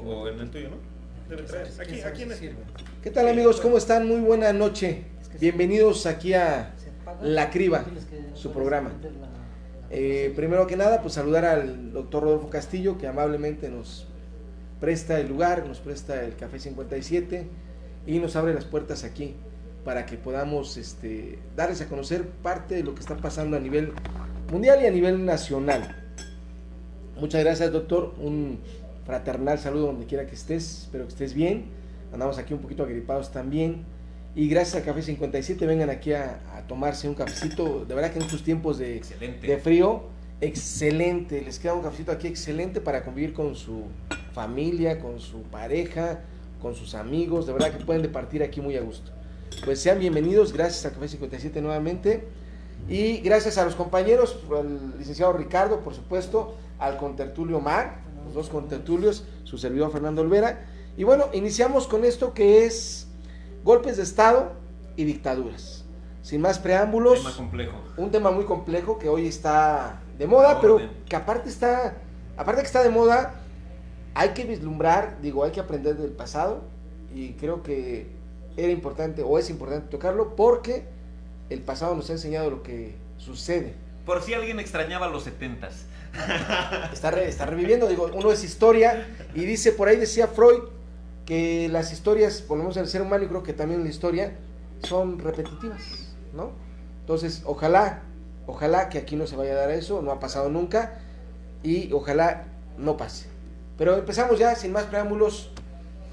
o en el tuyo, ¿no? Debe traer. Aquí en este. ¿Qué tal, amigos? ¿Cómo están? Muy buena noche. Bienvenidos aquí a La Criba, su programa. Primero que nada, pues saludar al doctor Rodolfo Castillo, que amablemente nos presta el lugar, nos presta el Café 57 y nos abre las puertas aquí para que podamos darles a conocer parte de lo que está pasando a nivel mundial y a nivel nacional. Muchas gracias, doctor. Un fraternal saludo donde quiera que estés. Espero que estés bien. Andamos aquí un poquito agripados también. Y gracias al Café 57, vengan aquí a tomarse un cafecito. De verdad que en estos tiempos de frío, excelente. Les queda un cafecito aquí excelente para convivir con su familia, con su pareja, con sus amigos. De verdad que pueden departir aquí muy a gusto. Pues sean bienvenidos. Gracias al Café 57 nuevamente. Y gracias a los compañeros, al licenciado Ricardo, por supuesto, al contertulio Mar, los dos contertulios, su servidor Fernando Olvera. Y bueno, iniciamos con esto que es golpes de Estado y dictaduras. Sin más preámbulos, un tema muy complejo que hoy está de moda, pero que aparte que está de moda, hay que vislumbrar, hay que aprender del pasado, y creo que era importante, o es importante tocarlo, porque el pasado nos ha enseñado lo que sucede. Por si alguien extrañaba los 70s. Está reviviendo, uno es historia, y dice, por ahí decía Freud, que las historias, por lo menos el ser humano, y creo que también la historia, son repetitivas, ¿no? Entonces, ojalá que aquí no se vaya a dar eso, no ha pasado nunca, y ojalá no pase. Pero empezamos ya, sin más preámbulos,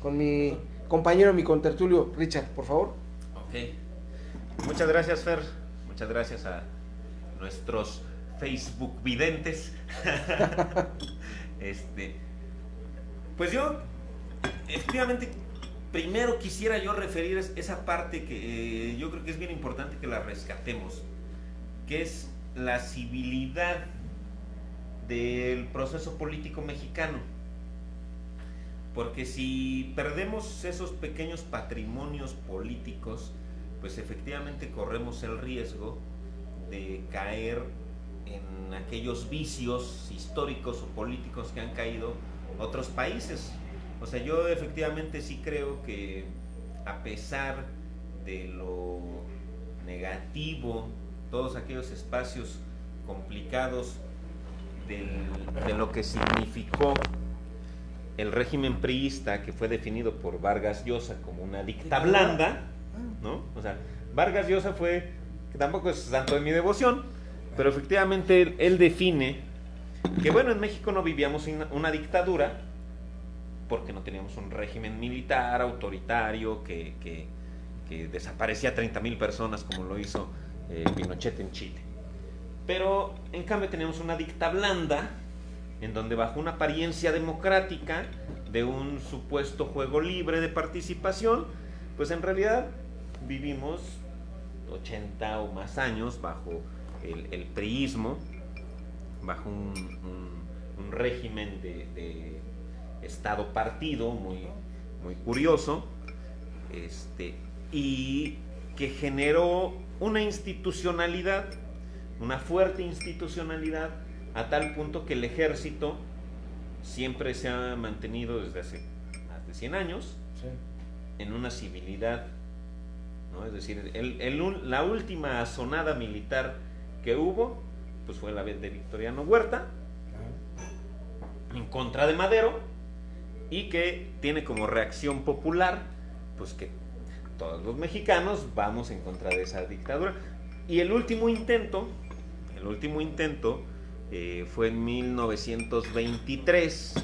con mi compañero, mi contertulio, Richard, por favor. Ok. Muchas gracias, Fer. Muchas gracias a nuestros Facebook videntes. Pues yo, efectivamente, primero quisiera yo referir esa parte que yo creo que es bien importante que la rescatemos, que es la civilidad del proceso político mexicano. Porque si perdemos esos pequeños patrimonios políticos, pues efectivamente corremos el riesgo de caer en aquellos vicios históricos o políticos que han caído otros países. O sea, yo efectivamente sí creo que a pesar de lo negativo, todos aquellos espacios complicados de lo que significó el régimen priista, que fue definido por Vargas Llosa como una dicta blanda, ¿no? O sea, Vargas Llosa fue, que tampoco es santo de mi devoción, pero efectivamente él define que, bueno, en México no vivíamos una dictadura porque no teníamos un régimen militar autoritario que desaparecía a 30,000 personas como lo hizo Pinochet en Chile. Pero en cambio teníamos una dicta blanda en donde, bajo una apariencia democrática de un supuesto juego libre de participación, pues en realidad vivimos 80 o más años bajo el priismo, bajo un régimen de Estado partido muy, muy curioso, y que generó una institucionalidad, una fuerte institucionalidad, a tal punto que el ejército siempre se ha mantenido desde hace más de 100 años, sí, en una civilidad, ¿no? Es decir, la última asonada militar que hubo, pues fue la vez de Victoriano Huerta, en contra de Madero, y que tiene como reacción popular, pues que todos los mexicanos vamos en contra de esa dictadura. Y el último intento fue en 1923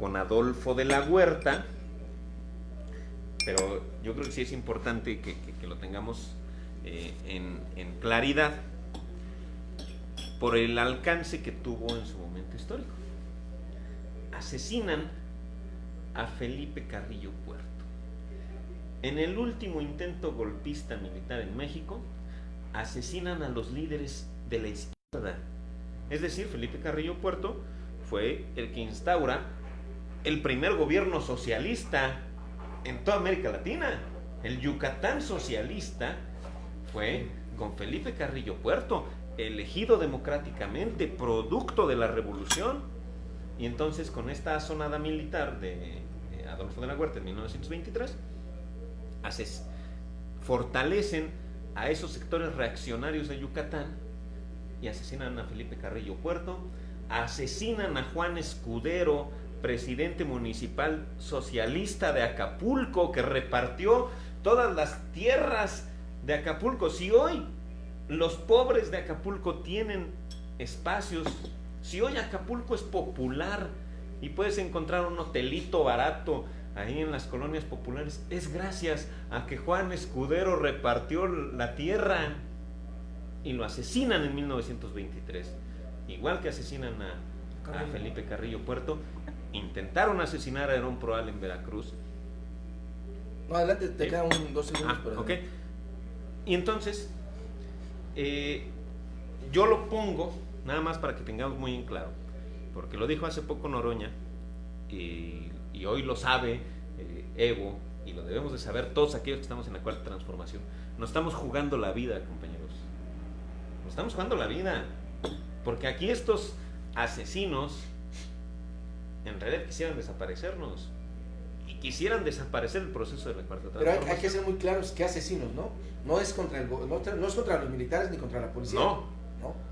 con Adolfo de la Huerta, pero yo creo que sí es importante que lo tengamos en claridad por el alcance que tuvo en su momento histórico. Asesinan a Felipe Carrillo Puerto. En el último intento golpista militar en México, asesinan a los líderes de la izquierda. Es decir, Felipe Carrillo Puerto fue el que instaura el primer gobierno socialista en toda América Latina. El Yucatán socialista fue con Felipe Carrillo Puerto, elegido democráticamente, producto de la revolución. Y entonces con esta asonada militar de Adolfo de la Huerta en 1923, fortalecen a esos sectores reaccionarios de Yucatán y asesinan a Felipe Carrillo Puerto, asesinan a Juan Escudero, presidente municipal socialista de Acapulco, que repartió todas las tierras de Acapulco. Si hoy los pobres de Acapulco tienen espacios, si hoy Acapulco es popular y puedes encontrar un hotelito barato ahí en las colonias populares, es gracias a que Juan Escudero repartió la tierra, y lo asesinan en 1923, igual que asesinan a Felipe Carrillo Puerto. Intentaron asesinar a Herón Proal en Veracruz. No, adelante, te quedan 2 segundos. Ok. Y entonces, yo lo pongo, nada más para que tengamos muy en claro, porque lo dijo hace poco Noroña, y hoy lo sabe Evo, y lo debemos de saber todos aquellos que estamos en la Cuarta Transformación. Nos estamos jugando la vida, compañeros. Nos estamos jugando la vida, porque aquí estos asesinos en realidad quisieran desaparecernos y quisieran desaparecer el proceso de la Cuarta Transformación. Pero hay que ser muy claros que asesinos, ¿no? No es contra los militares ni contra la policía. No.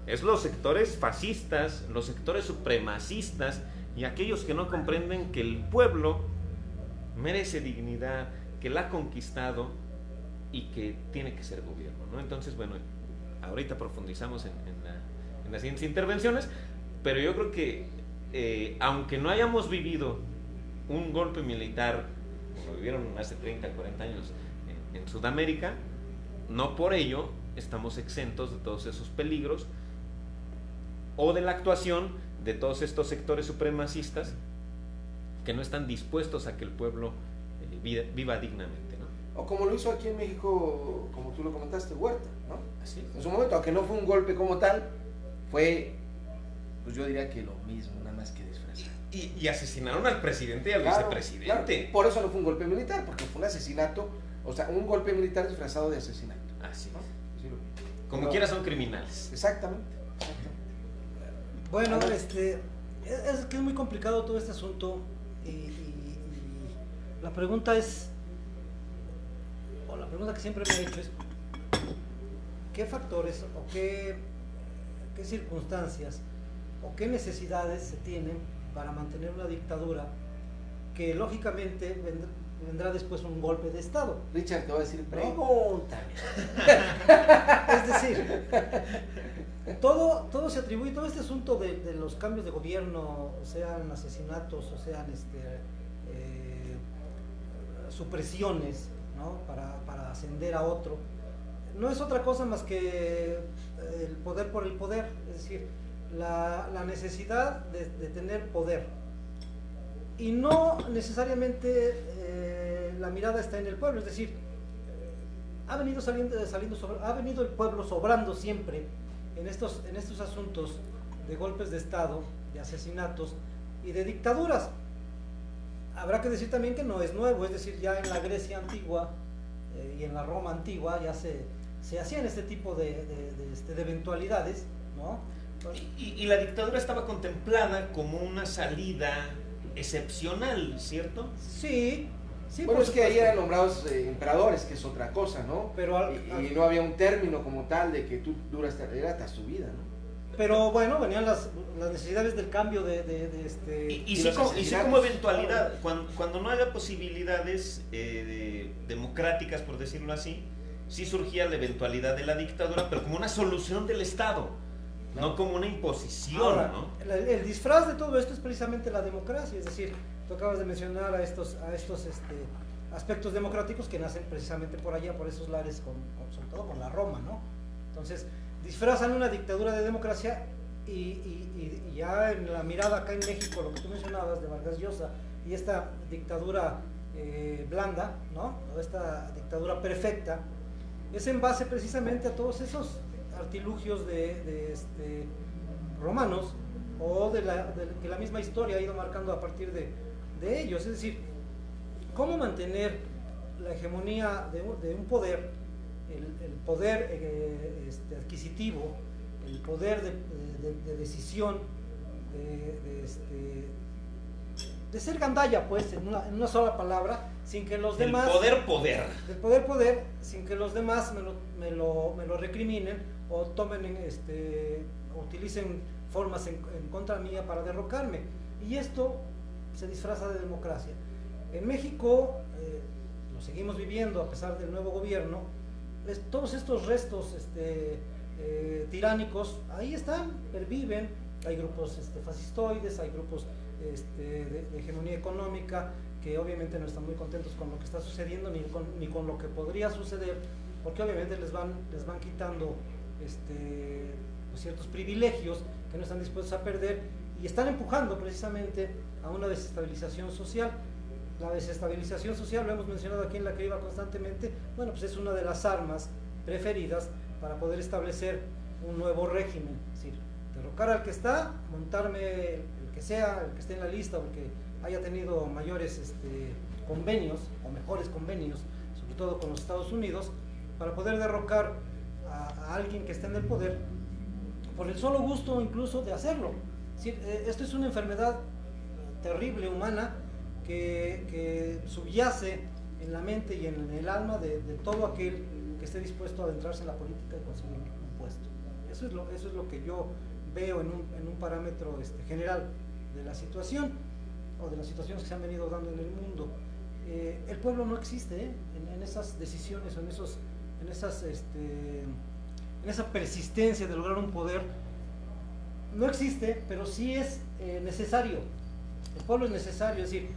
Es los sectores fascistas, los sectores supremacistas y aquellos que no comprenden que el pueblo merece dignidad, que la ha conquistado y que tiene que ser gobierno, ¿no? Entonces, bueno, ahorita profundizamos en las siguientes intervenciones, pero yo creo que aunque no hayamos vivido un golpe militar como vivieron hace 30, 40 años en Sudamérica, no por ello estamos exentos de todos esos peligros o de la actuación de todos estos sectores supremacistas que no están dispuestos a que el pueblo viva dignamente, ¿no? O como lo hizo aquí en México, como tú lo comentaste, Huerta, ¿no? Así en su momento, aunque no fue un golpe como tal, fue, pues yo diría que lo mismo, nada más que disfrazado. Y asesinaron al presidente y al vicepresidente. Claro, por eso no fue un golpe militar, porque fue un asesinato, o sea, un golpe militar disfrazado de asesinato. Así, ¿no? Sí, como quiera son criminales. Exactamente. Bueno, es que es muy complicado todo este asunto y la pregunta la pregunta que siempre me he hecho es ¿qué factores o qué circunstancias o qué necesidades se tienen para mantener una dictadura que lógicamente vendrá después un golpe de Estado? Richard te va a decir, pregúntame. Es decir, todo se atribuye, todo este asunto de los cambios de gobierno, sean asesinatos o sean supresiones, ¿no? para ascender a otro, no es otra cosa más que el poder por el poder, es decir, la necesidad de tener poder. Y no necesariamente la mirada está en el pueblo, es decir, ha venido el pueblo sobrando siempre en estos asuntos de golpes de Estado, de asesinatos y de dictaduras. Habrá que decir también que no es nuevo, es decir, ya en la Grecia antigua y en la Roma antigua ya se hacían este tipo de eventualidades, ¿no? Y la dictadura estaba contemplada como una salida excepcional, ¿cierto? Sí. Bueno, es que ahí eran nombrados emperadores, que es otra cosa, ¿no? Pero y no había un término como tal de que tú duras, era hasta su vida, ¿no? Pero bueno, venían las necesidades del cambio Y sí como eventualidad, cuando no haya posibilidades democráticas, por decirlo así, sí surgía la eventualidad de la dictadura, pero como una solución del Estado, no como una imposición. Ahora, ¿no? El disfraz de todo esto es precisamente la democracia, es decir, tú acabas de mencionar a estos aspectos democráticos que nacen precisamente por allá, por esos lares, sobre todo con la Roma, ¿no? Entonces, disfrazan una dictadura de democracia y ya en la mirada acá en México, lo que tú mencionabas de Vargas Llosa y esta dictadura blanda, ¿no? O esta dictadura perfecta, es en base precisamente a todos esos artilugios romanos o que la misma historia ha ido marcando a partir de ellos, es decir, cómo mantener la hegemonía de un poder, el poder adquisitivo, el poder de decisión de ser gandalla, pues, en una sola palabra, sin que los demás... Del poder, sin que los demás me lo recriminen o tomen, o utilicen formas en contra mía para derrocarme. Y esto se disfraza de democracia. En México, lo seguimos viviendo a pesar del nuevo gobierno, todos estos restos tiránicos, ahí están, perviven. Hay grupos fascistoides, hay grupos de hegemonía económica que obviamente no están muy contentos con lo que está sucediendo ni con lo que podría suceder, porque obviamente les van quitando pues ciertos privilegios que no están dispuestos a perder y están empujando precisamente a una desestabilización social. La desestabilización social, lo hemos mencionado aquí en La Criba constantemente, bueno, pues es una de las armas preferidas para poder establecer un nuevo régimen, es decir, derrocar al que está, montarme el que sea, el que esté en la lista o el que haya tenido mayores convenios o mejores convenios, sobre todo con los Estados Unidos, para poder derrocar a alguien que esté en el poder por el solo gusto incluso de hacerlo. Es decir, esto es una enfermedad terrible, humana, que subyace en la mente y en el alma de todo aquel que esté dispuesto a adentrarse en la política y conseguir un puesto. Eso es lo que yo veo en un parámetro general de la situación o de las situaciones que se han venido dando en el mundo. El pueblo no existe en esas decisiones o en esa persistencia de lograr un poder. No existe, pero sí es necesario. El pueblo es necesario, es decir,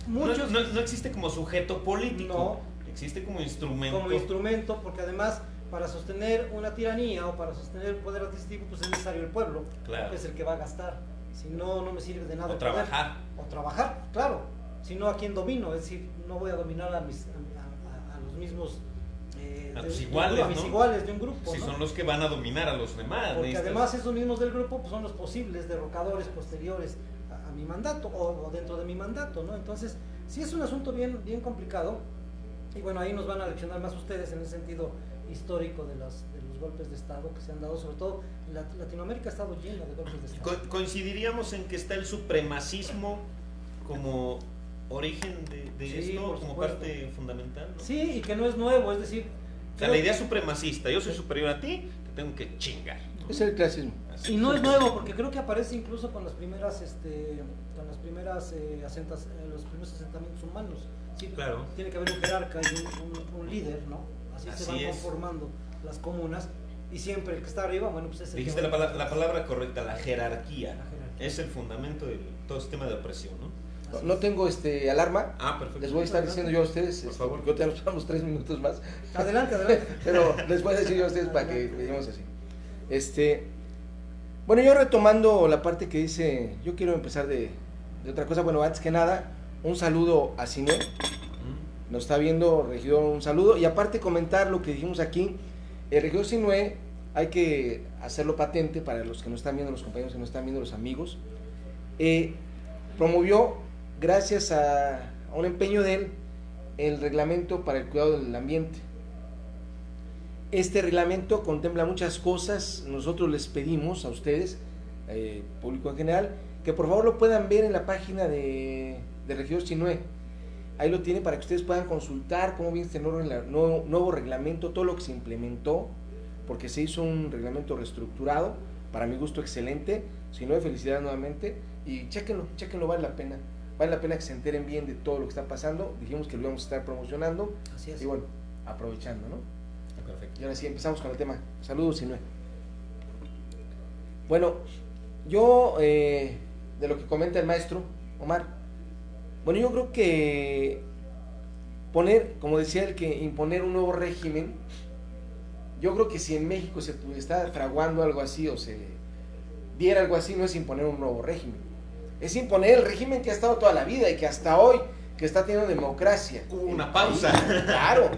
muchos... No existe como sujeto político, no, existe como instrumento. Como instrumento, porque además para sostener una tiranía o para sostener el poder adquisitivo, pues es necesario el pueblo, claro, que es el que va a gastar. Si no, no me sirve de nada. O trabajar. O trabajar, claro. Si no, ¿a quién domino? Es decir, no voy a dominar a los mismos... a tus iguales, a mis iguales de un grupo, si ¿no? son los que van a dominar a los demás. Porque además esos mismos del grupo pues, son los posibles derrocadores posteriores a mi mandato o dentro de mi mandato, ¿no? Entonces, sí es un asunto bien complicado y bueno, ahí nos van a leccionar más ustedes en el sentido histórico de los golpes de Estado que se han dado, sobre todo Latinoamérica ha estado llena de golpes de Estado. ¿Coincidiríamos en que está el supremacismo como origen de Sí, esto, por como supuesto. parte fundamental, ¿no? Sí, y que no es nuevo, es decir... O sea, la idea supremacista, yo soy superior a ti, te tengo que chingar. Es el clasismo. Así. Y no es nuevo, porque creo que aparece incluso con los primeros asentamientos humanos. Sí, claro. Tiene que haber un jerarca y un líder, ¿no? Así se van conformando las comunas y siempre el que está arriba, bueno, pues es el Dijiste que la palabra correcta, la jerarquía. La jerarquía. Es el fundamento de todo sistema de opresión, ¿no? No tengo alarma. Ah, perfecto. Les voy a estar diciendo yo a ustedes, Por favor. porque ahorita nos vamos 3 minutos más. Adelante. Pero les voy a decir yo a ustedes para que digamos así. Bueno, yo retomando la parte que dice, yo quiero empezar de otra cosa. Bueno, antes que nada, un saludo a Siné. Nos está viendo, regidor, un saludo. Y aparte comentar lo que dijimos aquí, el regidor Sinué, hay que hacerlo patente para los que no están viendo, los compañeros que no están viendo, los amigos. Promovió, gracias a un empeño de él, el reglamento para el cuidado del ambiente. Este reglamento contempla muchas cosas. Nosotros les pedimos a ustedes, público en general, que por favor lo puedan ver en la página de regidor Sinué. Ahí lo tiene para que ustedes puedan consultar cómo viene este nuevo reglamento, todo lo que se implementó, porque se hizo un reglamento reestructurado, para mi gusto excelente. Sinué, felicidades nuevamente, y chéquenlo, vale la pena que se enteren bien de todo lo que está pasando. Dijimos que lo íbamos a estar promocionando, Así es. y bueno, aprovechando, ¿no? Perfecto. Y ahora sí, empezamos con el tema. Saludos, Sinué. Bueno, yo, de lo que comenta el maestro Omar, bueno, yo creo que como decía él, que imponer un nuevo régimen, yo creo que si en México se está fraguando algo así o se diera algo así, no es imponer un nuevo régimen, es imponer el régimen que ha estado toda la vida y que hasta hoy, que está teniendo democracia. Hubo una pausa. Claro.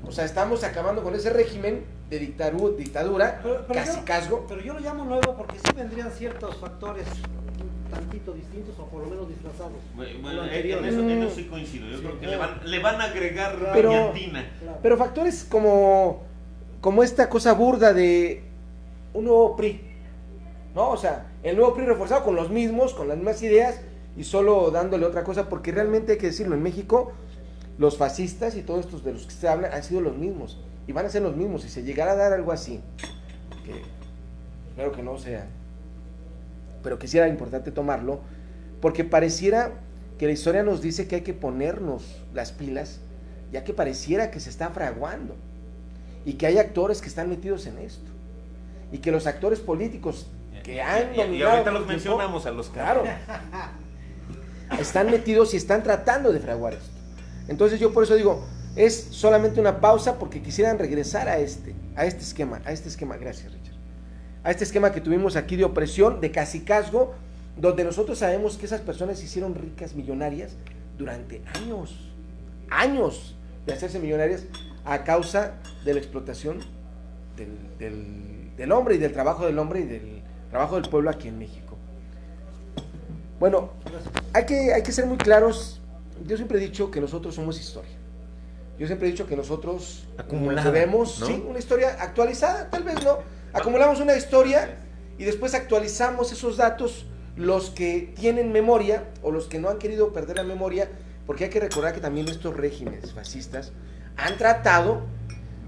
O sea, estamos acabando con ese régimen de dictadura, cacicazgo. Pero yo lo llamo nuevo porque sí vendrían ciertos factores un tantito distintos o por lo menos disfrazados. Bueno, en eso sí coincido. Yo creo que le van a agregar Pero- brillantina. Claro. Pero factores como esta cosa burda de un nuevo PRI, ¿no? O sea, El nuevo PRI reforzado con los mismos, con las mismas ideas y solo dándole otra cosa, porque realmente hay que decirlo, en México los fascistas y todos estos de los que se hablan han sido los mismos y van a ser los mismos. Si se llegara a dar algo así, que claro que no sea, pero que sí era importante tomarlo, porque pareciera que la historia nos dice que hay que ponernos las pilas, ya que pareciera que se está fraguando y que hay actores que están metidos en esto y que los actores políticos que han dominado y ahorita los tiempo, mencionamos a los claro, están metidos y están tratando de fraguar esto. Entonces yo por eso digo, es solamente una pausa porque quisieran regresar a este esquema, gracias Richard, a este esquema que tuvimos aquí de opresión, de cacicazgo, donde nosotros sabemos que esas personas se hicieron ricas, millonarias, durante años de hacerse millonarias a causa de la explotación del hombre y del trabajo del hombre y del trabajo del pueblo aquí en México. Bueno, hay que ser muy claros. Yo siempre he dicho que nosotros somos historia. Yo siempre he dicho que nosotros debemos, ¿no? Sí, una historia actualizada, tal vez no. Acumulamos una historia y después actualizamos esos datos, los que tienen memoria o los que no han querido perder la memoria, porque hay que recordar que también estos regímenes fascistas han tratado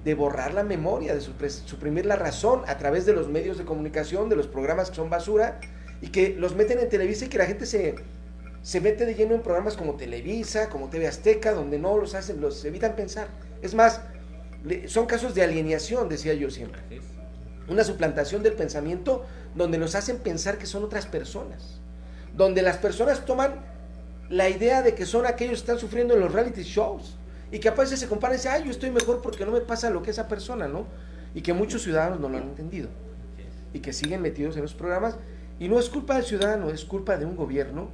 de borrar la memoria, de suprimir la razón a través de los medios de comunicación, de los programas que son basura y que los meten en Televisa y que la gente se mete de lleno en programas como Televisa, como TV Azteca, donde no los hacen, los evitan pensar. Es más, son casos de alienación, decía yo siempre. Una suplantación del pensamiento donde nos hacen pensar que son otras personas. Donde las personas toman la idea de que son aquellos que están sufriendo en los reality shows. Y que a veces se comparan y dicen, yo estoy mejor porque no me pasa lo que esa persona, ¿no? Y que muchos ciudadanos no lo han entendido. Y que siguen metidos en los programas. Y no es culpa del ciudadano, es culpa de un gobierno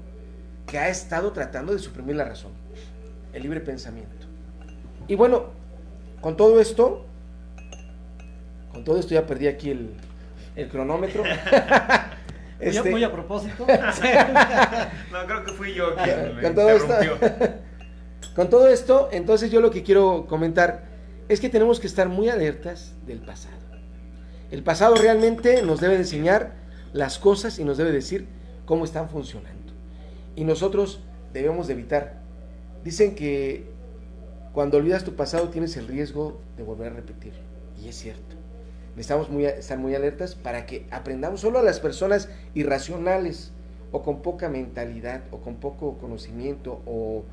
que ha estado tratando de suprimir la razón, el libre pensamiento. Y bueno, con todo esto ya perdí aquí el cronómetro. Muy a propósito. No, creo que fui yo quien me interrumpió. Con todo esto, entonces yo lo que quiero comentar es que tenemos que estar muy alertas del pasado. El pasado realmente nos debe enseñar las cosas y nos debe decir cómo están funcionando. Y nosotros debemos de evitar. Dicen que cuando olvidas tu pasado tienes el riesgo de volver a repetirlo. Y es cierto. Necesitamos estar muy alertas para que aprendamos. Solo a las personas irracionales o con poca mentalidad o con poco conocimiento o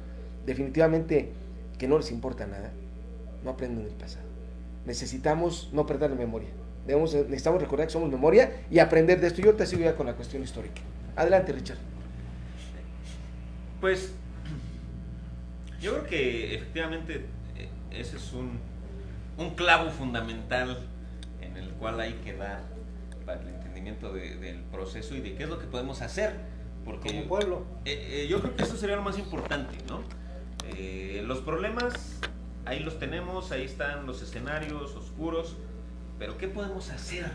definitivamente que no les importa nada, no aprenden del pasado. Necesitamos no perder la memoria. Necesitamos recordar que somos memoria y aprender de esto. Yo ahorita sigo ya con la cuestión histórica. Adelante, Richard. Pues yo creo que efectivamente ese es un clavo fundamental en el cual hay que dar para el entendimiento del proceso y de qué es lo que podemos hacer, porque como pueblo. Yo creo que eso sería lo más importante, ¿no? Los problemas ahí los tenemos, ahí están los escenarios oscuros, pero ¿qué podemos hacer?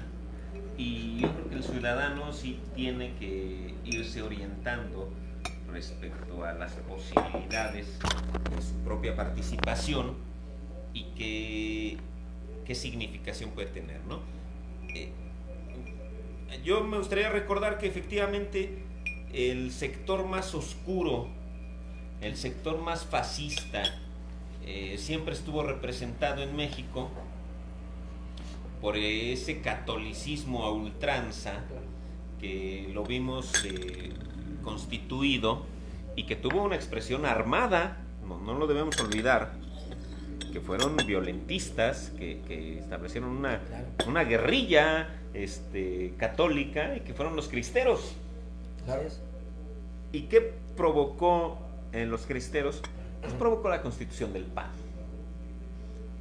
Y yo creo que el ciudadano sí tiene que irse orientando respecto a las posibilidades de su propia participación y qué significación puede tener, ¿no? Yo me gustaría recordar que efectivamente el sector más oscuro, el sector más fascista, siempre estuvo representado en México por ese catolicismo a ultranza que lo vimos constituido y que tuvo una expresión armada, no lo debemos olvidar, que fueron violentistas, que establecieron una guerrilla católica y que fueron los cristeros. Claro. ¿Y qué provocó en los cristeros? Pues provocó la constitución del PAN.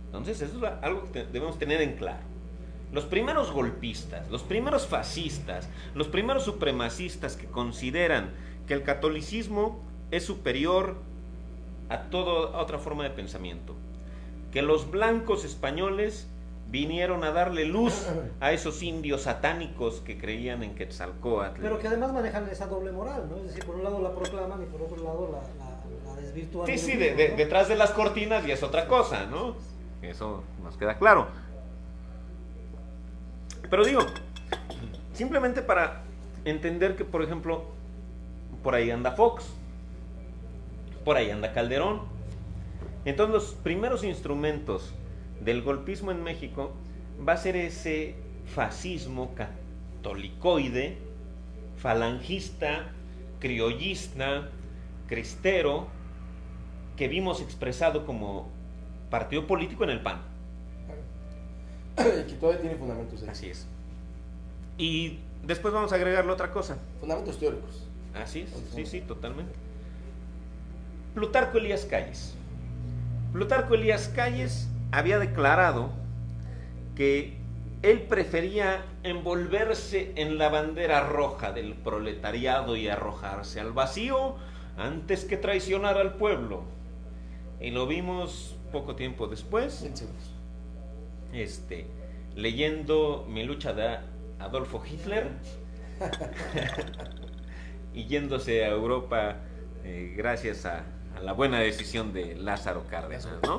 Entonces eso es algo que debemos tener en claro. Los primeros golpistas, los primeros fascistas, los primeros supremacistas que consideran que el catolicismo es superior a toda otra forma de pensamiento, que los blancos españoles vinieron a darle luz a esos indios satánicos que creían en Quetzalcóatl. Pero que además manejan esa doble moral, ¿no? Es decir, por un lado la proclaman y por otro lado la desvirtúan. Sí, ¿no? detrás de las cortinas ya es otra cosa, ¿no? Eso nos queda claro. Pero digo, simplemente para entender que, por ejemplo, por ahí anda Fox, por ahí anda Calderón. Entonces los primeros instrumentos del golpismo en México va a ser ese fascismo catolicoide, falangista, criollista, cristero, que vimos expresado como partido político en el PAN. Que todavía tiene fundamentos ahí. Así es. Y después vamos a agregarle otra cosa. Fundamentos teóricos. Así es, sí, sí, totalmente. Plutarco Elías Calles. Plutarco Elías Calles había declarado que él prefería envolverse en la bandera roja del proletariado y arrojarse al vacío antes que traicionar al pueblo. Y lo vimos poco tiempo después, leyendo Mi lucha de Adolfo Hitler y yéndose a Europa gracias a la buena decisión de Lázaro Cárdenas, ¿no?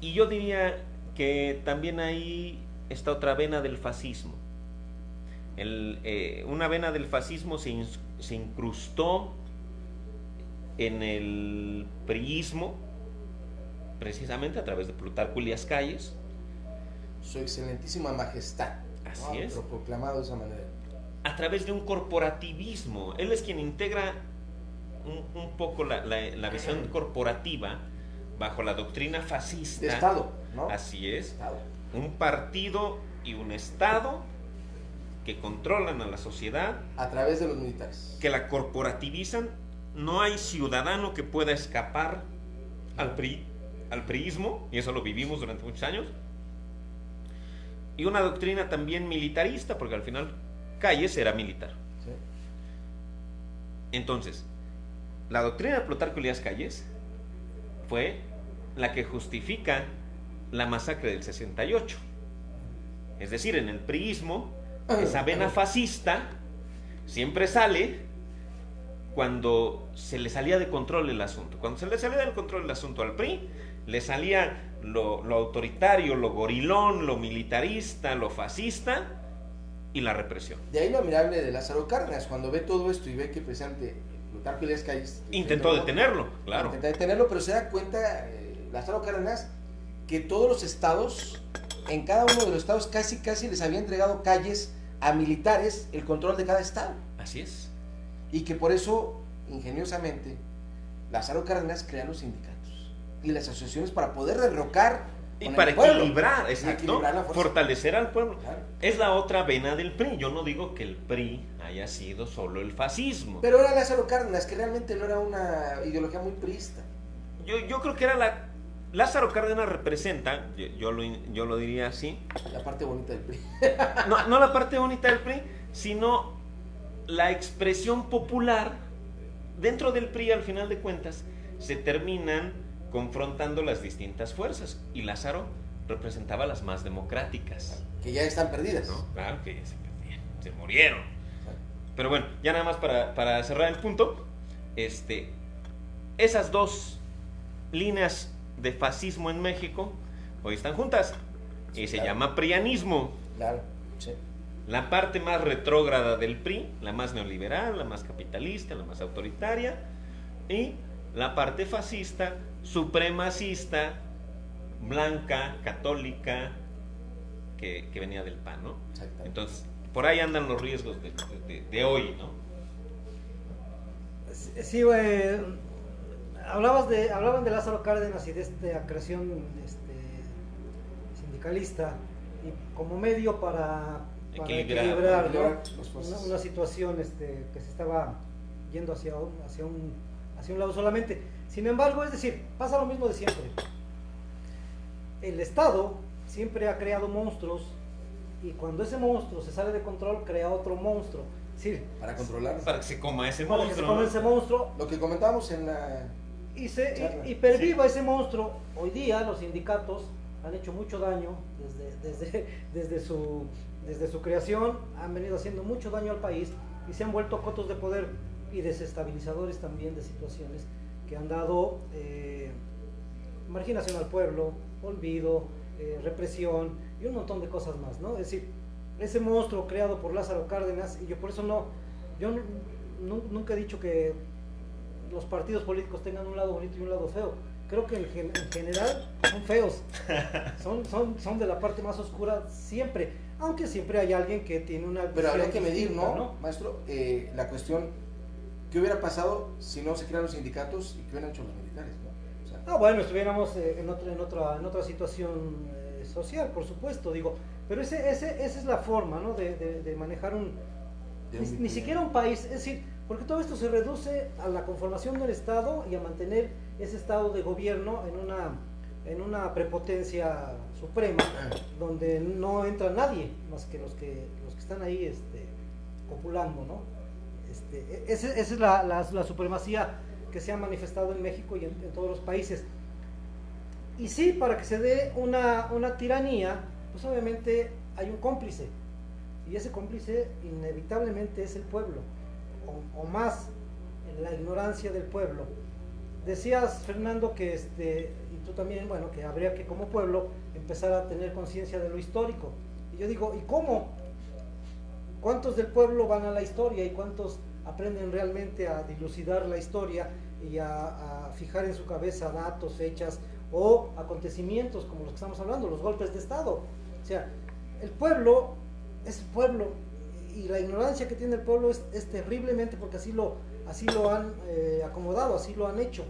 Y yo diría que también ahí está otra vena del fascismo. Una vena del fascismo se incrustó en el priismo, precisamente a través de Plutarco Elías Calles. Su excelentísima majestad. Así es. Lo proclamado de esa manera. A través de un corporativismo. Él es quien integra un poco la visión corporativa bajo la doctrina fascista. De Estado, ¿no? Así es. Estado. Un partido y un Estado que controlan a la sociedad, a través de los militares, que la corporativizan. No hay ciudadano que pueda escapar al priismo, y eso lo vivimos durante muchos años. Y una doctrina también militarista, porque al final Calles era militar. ¿sí? Entonces, la doctrina de Plutarco Elías Calles fue la que justifica la masacre del 68. Es decir, en el priismo, esa vena fascista siempre sale cuando se le salía de control el asunto. Cuando se le salía del control el asunto al PRI, le salía lo autoritario, lo gorilón, lo militarista, lo fascista y la represión. De ahí lo admirable de Lázaro Cárdenas, cuando ve todo esto y ve que precisamente Plutarco Elías Calles intentó detenerlo, claro. Intentó detenerlo, pero se da cuenta Lázaro Cárdenas que todos los estados, en cada uno de los estados casi les había entregado Calles a militares el control de cada estado. Así es. Y que por eso, ingeniosamente, Lázaro Cárdenas crea los sindicatos y las asociaciones para poder derrocar y para equilibrar, exacto, fortalecer al pueblo. Claro. Es la otra vena del PRI. Yo no digo que el PRI haya sido solo el fascismo. Pero era Lázaro Cárdenas, que realmente no era una ideología muy priista. Yo creo que era Lázaro Cárdenas representa, yo lo diría así, la parte bonita del PRI. no la parte bonita del PRI, sino la expresión popular. Dentro del PRI, al final de cuentas, se terminan confrontando las distintas fuerzas, y Lázaro representaba las más democráticas. Que ya están perdidas. ¿No? Claro que ya se perdieron, se murieron. Pero bueno, ya nada más para cerrar el punto, esas dos líneas de fascismo en México hoy están juntas, y se llama prianismo. Claro, sí. La parte más retrógrada del PRI, la más neoliberal, la más capitalista, la más autoritaria, y la parte fascista, supremacista, blanca, católica, que venía del PAN, ¿no? Entonces, por ahí andan los riesgos de hoy, ¿no? Sí, hablaban de Lázaro Cárdenas y de esta creación sindicalista y como medio para equilibrar, ¿no? una situación que se estaba yendo hacia un lado solamente. Sin embargo, es decir, pasa lo mismo de siempre. El Estado siempre ha creado monstruos, y cuando ese monstruo se sale de control, crea otro monstruo. Sí, para controlar. Para que se coma ese para monstruo. Que se coma ese monstruo. Lo que comentábamos en la... Y perviva ese monstruo. Hoy día los sindicatos han hecho mucho daño desde su creación, han venido haciendo mucho daño al país y se han vuelto cotos de poder y desestabilizadores también de situaciones que han dado marginación al pueblo, olvido, represión y un montón de cosas más, ¿no? Es decir, ese monstruo creado por Lázaro Cárdenas, y yo por eso nunca he dicho que los partidos políticos tengan un lado bonito y un lado feo. Creo que en general son feos, son de la parte más oscura siempre, aunque siempre hay alguien que tiene una... Pero habría que medir, distinta, ¿no, maestro? La cuestión, ¿qué hubiera pasado si no se crearon los sindicatos y qué hubieran hecho los militares, ¿no? O sea, bueno, estuviéramos en otra situación social, por supuesto, digo, pero esa es la forma, ¿no? de manejar ni siquiera un país, es decir, porque todo esto se reduce a la conformación del Estado y a mantener ese Estado de gobierno en una prepotencia suprema, donde no entra nadie más que los que están ahí copulando, ¿no? Esa es la supremacía que se ha manifestado en México y en todos los países. Y sí, para que se dé una tiranía, pues obviamente hay un cómplice, y ese cómplice inevitablemente es el pueblo, o más la ignorancia del pueblo. Decías, Fernando, que y tú también, bueno, que habría que como pueblo empezar a tener conciencia de lo histórico. Y yo digo, ¿y cómo? ¿Cuántos del pueblo van a la historia y cuántos aprenden realmente a dilucidar la historia y a fijar en su cabeza datos, fechas o acontecimientos como los que estamos hablando, los golpes de Estado? O sea, el pueblo es el pueblo, y la ignorancia que tiene el pueblo es terriblemente, porque así lo han acomodado, así lo han hecho.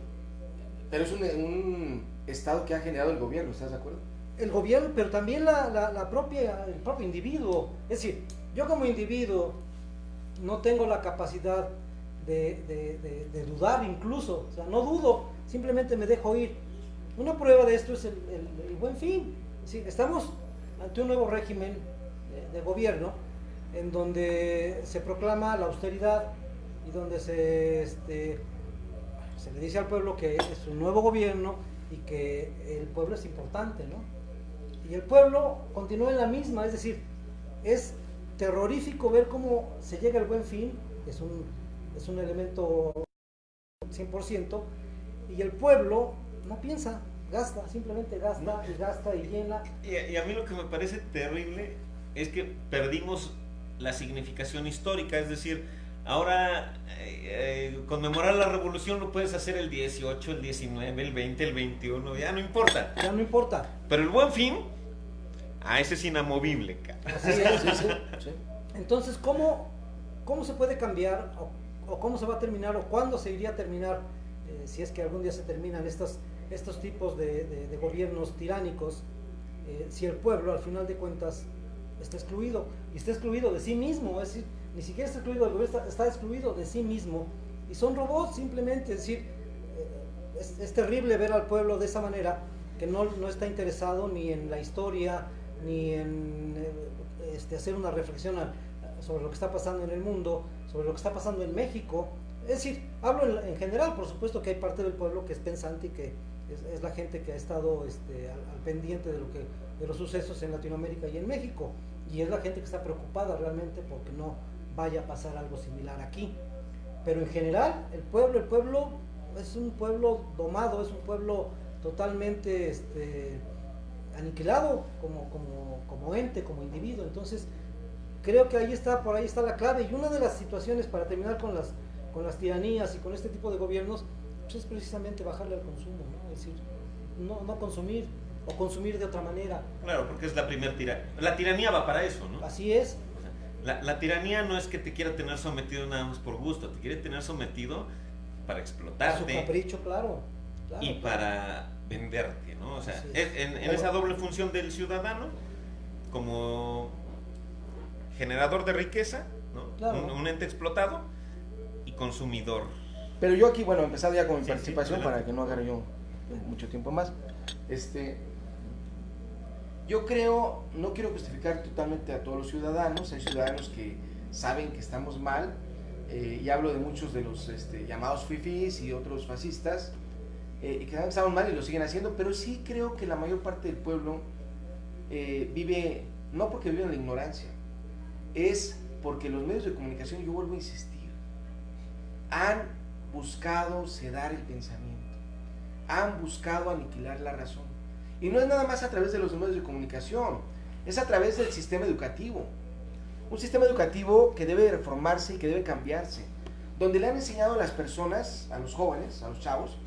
pero es un Estado que ha generado el gobierno, ¿estás de acuerdo? El gobierno, pero también el propio individuo. Es decir, yo como individuo no tengo la capacidad de dudar incluso, o sea, no dudo, simplemente me dejo ir. Una prueba de esto es el Buen Fin. Sí, estamos ante un nuevo régimen de gobierno en donde se proclama la austeridad y donde se le dice al pueblo que es un nuevo gobierno y que el pueblo es importante, ¿no? Y el pueblo continúa en la misma, es decir, es terrorífico ver cómo se llega al Buen Fin, es un elemento 100%, y el pueblo no piensa, gasta, simplemente gasta y gasta y llena. Y a mí lo que me parece terrible es que perdimos la significación histórica, es decir, ahora conmemorar la revolución lo puedes hacer el 18, el 19, el 20, el 21, ya no importa. Ya no importa. Pero el Buen Fin, ese es inamovible, cara. Así es. Sí. Entonces, ¿cómo se puede cambiar o cómo se va a terminar o cuándo se iría a terminar, si es que algún día se terminan estos tipos de gobiernos tiránicos, si el pueblo al final de cuentas está excluido, y está excluido de sí mismo? Es decir, ni siquiera está excluido del gobierno, está excluido de sí mismo, y son robots simplemente. Es decir, es terrible ver al pueblo de esa manera, que no está interesado ni en la historia, ni en hacer una reflexión sobre lo que está pasando en el mundo, sobre lo que está pasando en México. Es decir, hablo en general, por supuesto que hay parte del pueblo que es pensante y que es la gente que ha estado al pendiente de los sucesos en Latinoamérica y en México, y es la gente que está preocupada realmente porque no vaya a pasar algo similar aquí. Pero en general, el pueblo es un pueblo domado, es un pueblo totalmente aniquilado como ente, como individuo. Entonces, creo que por ahí está la clave, y una de las situaciones para terminar con las tiranías y con este tipo de gobiernos, pues es precisamente bajarle al consumo, ¿no? Es decir, no consumir, o consumir de otra manera. Claro, porque es la primera tiranía. La tiranía va para eso, ¿no? Así es. La tiranía no es que te quiera tener sometido nada más por gusto, te quiere tener sometido para explotarte. Su capricho, claro. Y para venderte, ¿no? O sea, en Claro. esa doble función del ciudadano, como generador de riqueza, ¿no? Claro. Un ente explotado y consumidor. Pero yo aquí, bueno, empezando ya con mi Sí, participación, sí, para que no agarre yo mucho tiempo más. Yo creo, no quiero justificar totalmente a todos los ciudadanos. Hay ciudadanos que saben que estamos mal, y hablo de muchos de los llamados fifís y otros fascistas, y que saben que estamos mal y lo siguen haciendo, pero sí creo que la mayor parte del pueblo vive, no porque vive en la ignorancia, es porque los medios de comunicación, yo vuelvo a insistir, han buscado sedar el pensamiento, han buscado aniquilar la razón. Y no es nada más a través de los medios de comunicación, es a través del sistema educativo. un sistema educativo que debe reformarse y que debe cambiarse, donde le han enseñado a las personas, a los jóvenes, a los chavos,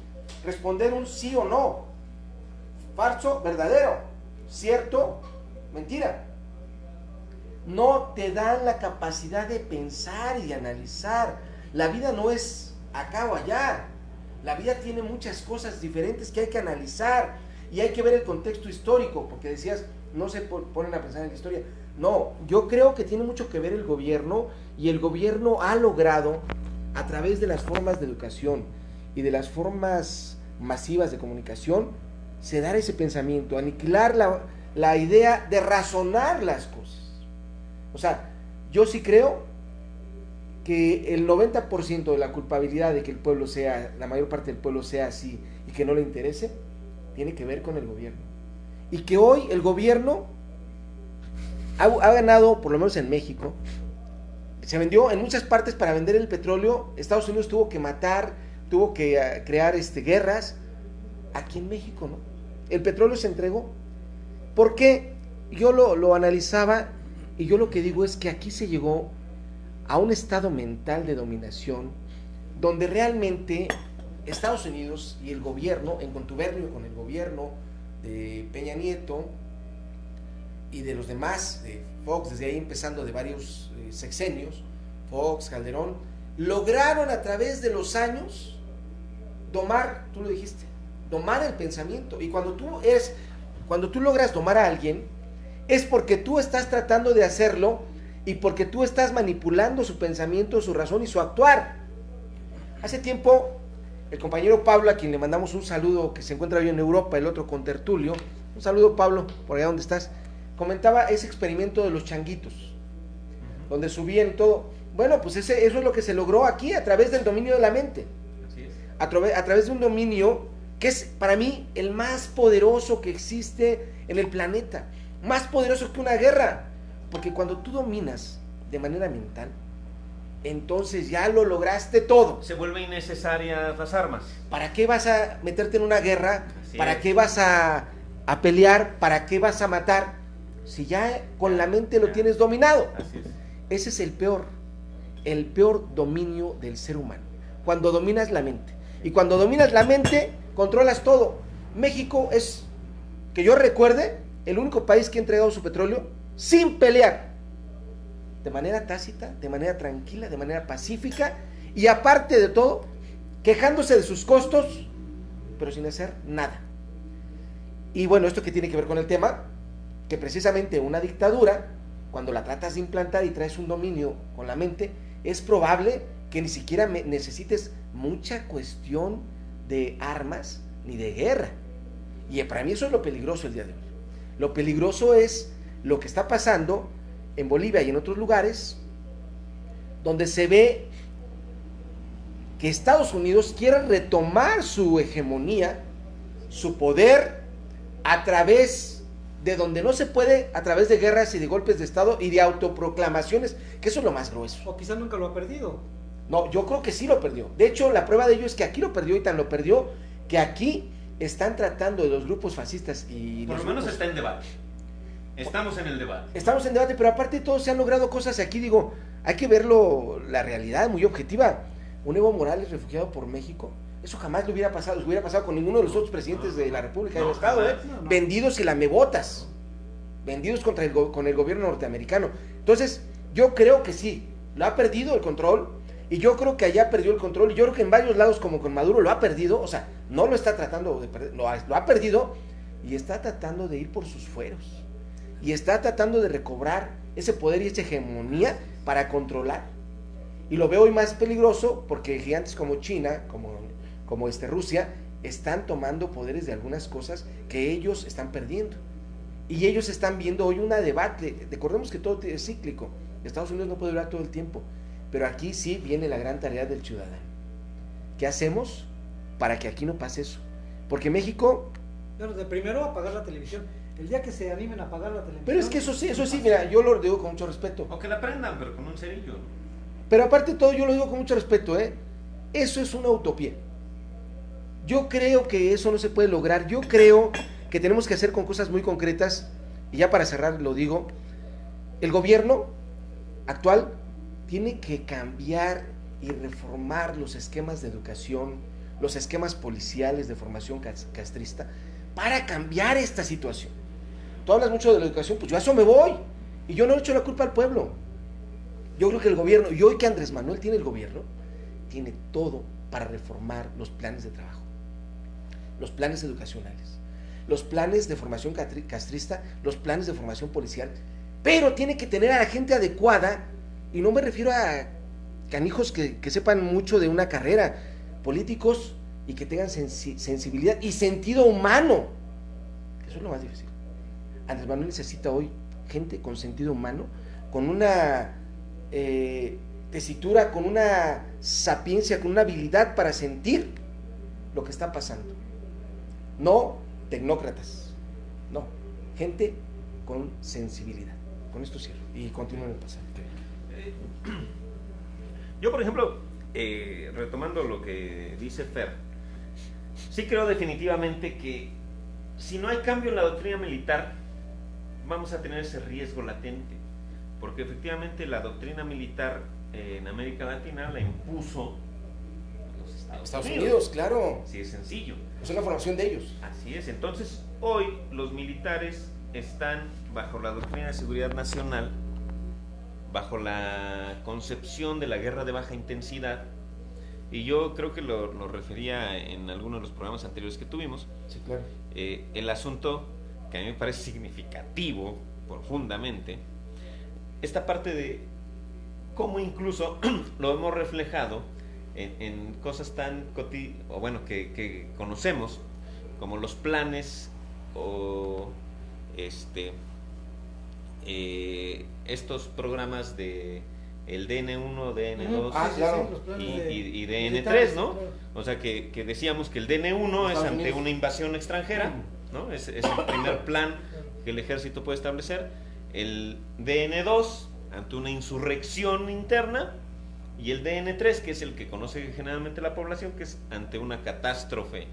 responder un sí o no, falso, verdadero, cierto, mentira. No te dan la capacidad de pensar y de analizar. La vida no es acá o allá. La vida tiene muchas cosas diferentes que hay que analizar y hay que ver el contexto histórico, porque decías, no se ponen a pensar en la historia. No, yo creo que tiene mucho que ver el gobierno, y el gobierno ha logrado, a través de las formas de educación y de las formas masivas de comunicación, sedar ese pensamiento, aniquilar la idea de razonar las cosas. O sea, yo sí creo que el 90% de la culpabilidad de que el pueblo sea, la mayor parte del pueblo sea así y que no le interese, tiene que ver con el gobierno. Y que hoy el gobierno ha ganado, por lo menos en México, se vendió en muchas partes para vender el petróleo. Estados Unidos tuvo que matar, tuvo que crear guerras. Aquí en México no. El petróleo se entregó. ¿Por qué? Yo lo analizaba y yo lo que digo es que aquí se llegó a un estado mental de dominación donde realmente Estados Unidos y el gobierno, en contubernio con el gobierno de Peña Nieto y de los demás, de Fox, desde ahí empezando de varios sexenios, Fox, Calderón, lograron a través de los años domar, tú lo dijiste, domar el pensamiento. Y cuando tú logras domar a alguien, es porque tú estás tratando de hacerlo y porque tú estás manipulando su pensamiento, su razón y su actuar. Hace tiempo, el compañero Pablo, a quien le mandamos un saludo, que se encuentra hoy en Europa, el otro con Tertulio, un saludo, Pablo, por allá donde estás, comentaba ese experimento de los changuitos, donde subían y todo. Bueno, pues eso es lo que se logró aquí a través del dominio de la mente. Así es. A través de un dominio que es para mí el más poderoso que existe en el planeta, más poderoso que una guerra, porque cuando tú dominas de manera mental, entonces ya lo lograste todo. Se vuelven innecesarias las armas. ¿Para qué vas a meterte en una guerra? Así ¿Para es. qué vas a pelear? ¿Para qué vas a matar? Si ya con la mente lo tienes dominado. Así es. Ese es el peor dominio del ser humano, cuando dominas la mente. Y cuando dominas la mente, controlas todo. México es, que yo recuerde, el único país que ha entregado su petróleo sin pelear, de manera tácita, de manera tranquila, de manera pacífica, y aparte de todo, quejándose de sus costos, pero sin hacer nada. Y bueno, esto que tiene que ver con el tema, que precisamente una dictadura, cuando la tratas de implantar y traes un dominio con la mente, es probable que ni siquiera necesites mucha cuestión de armas ni de guerra. Y para mí eso es lo peligroso el día de hoy. Lo peligroso es lo que está pasando en Bolivia y en otros lugares, donde se ve que Estados Unidos quiere retomar su hegemonía, su poder, a través de donde no se puede, a través de guerras y de golpes de Estado y de autoproclamaciones, que eso es lo más grueso. O quizás nunca lo ha perdido. No, yo creo que sí lo perdió. De hecho, la prueba de ello es que aquí lo perdió, y tan lo perdió que aquí están tratando de los grupos fascistas y Por lo menos está en debate. Estamos en el debate. Estamos en debate, pero aparte de todo se han logrado cosas aquí, digo, hay que verlo, la realidad muy objetiva. Un Evo Morales refugiado por México, eso jamás le hubiera pasado con ninguno de los otros presidentes de la República del Estado, jamás. vendidos y lamebotas, vendidos con el gobierno norteamericano. Entonces, yo creo que sí, lo ha perdido el control, y yo creo que allá perdió el control, y yo creo que en varios lados, como con Maduro, lo ha perdido, o sea, no lo está tratando de perder, lo ha perdido, y está tratando de ir por sus fueros, y está tratando de recobrar ese poder y esa hegemonía para controlar. Y lo veo hoy más peligroso porque gigantes como China, como Rusia, están tomando poderes de algunas cosas que ellos están perdiendo. Y ellos están viendo hoy un debate. Recordemos que todo es cíclico. Estados Unidos no puede durar todo el tiempo. Pero aquí sí viene la gran tarea del ciudadano. ¿Qué hacemos para que aquí no pase eso? Porque México... Bueno, de primero apagar la televisión. El día que se animen a apagar la televisión... Pero es que eso sí, mira, yo lo digo con mucho respeto. O que la prendan, pero con un cerillo. Pero aparte de todo, yo lo digo con mucho respeto, eso es una utopía. Yo creo que eso no se puede lograr. Yo creo que tenemos que hacer con cosas muy concretas. Y ya para cerrar lo digo, el gobierno actual tiene que cambiar y reformar los esquemas de educación, los esquemas policiales de formación castrista, para cambiar esta situación. Tú hablas mucho de la educación, pues yo a eso me voy, y yo no le echo la culpa al pueblo. Yo creo que el gobierno, y hoy que Andrés Manuel tiene el gobierno, tiene todo para reformar los planes de trabajo, los planes educacionales, los planes de formación castrista, los planes de formación policial, pero tiene que tener a la gente adecuada, y no me refiero a canijos que sepan mucho de una carrera, políticos y que tengan sensibilidad y sentido humano. Eso es lo más difícil. Andrés Manuel necesita hoy gente con sentido humano, con una tesitura, con una sapiencia, con una habilidad para sentir lo que está pasando. No tecnócratas, no, gente con sensibilidad. Con esto cierro y continúo en el pasado. Yo, por ejemplo, retomando lo que dice Fer, sí creo definitivamente que si no hay cambio en la doctrina militar, vamos a tener ese riesgo latente, porque efectivamente la doctrina militar en América Latina la impuso los Estados Unidos, claro. Así es sencillo. Es una formación de ellos. Así es. Entonces, hoy los militares están bajo la doctrina de seguridad nacional, bajo la concepción de la guerra de baja intensidad, y yo creo que lo refería en algunos de los programas anteriores que tuvimos. Sí, claro. El asunto que a mí me parece significativo, profundamente, esta parte de cómo incluso lo hemos reflejado en cosas tan que conocemos, como los planes o estos programas de el DN1, DN2 claro. y DN3, ¿no? O sea, que decíamos que el DN1 es ante una invasión extranjera, ¿no? Es el primer plan que el ejército puede establecer. El DN2 ante una insurrección interna, y el DN3, que es el que conoce generalmente la población, que es ante una catástrofe,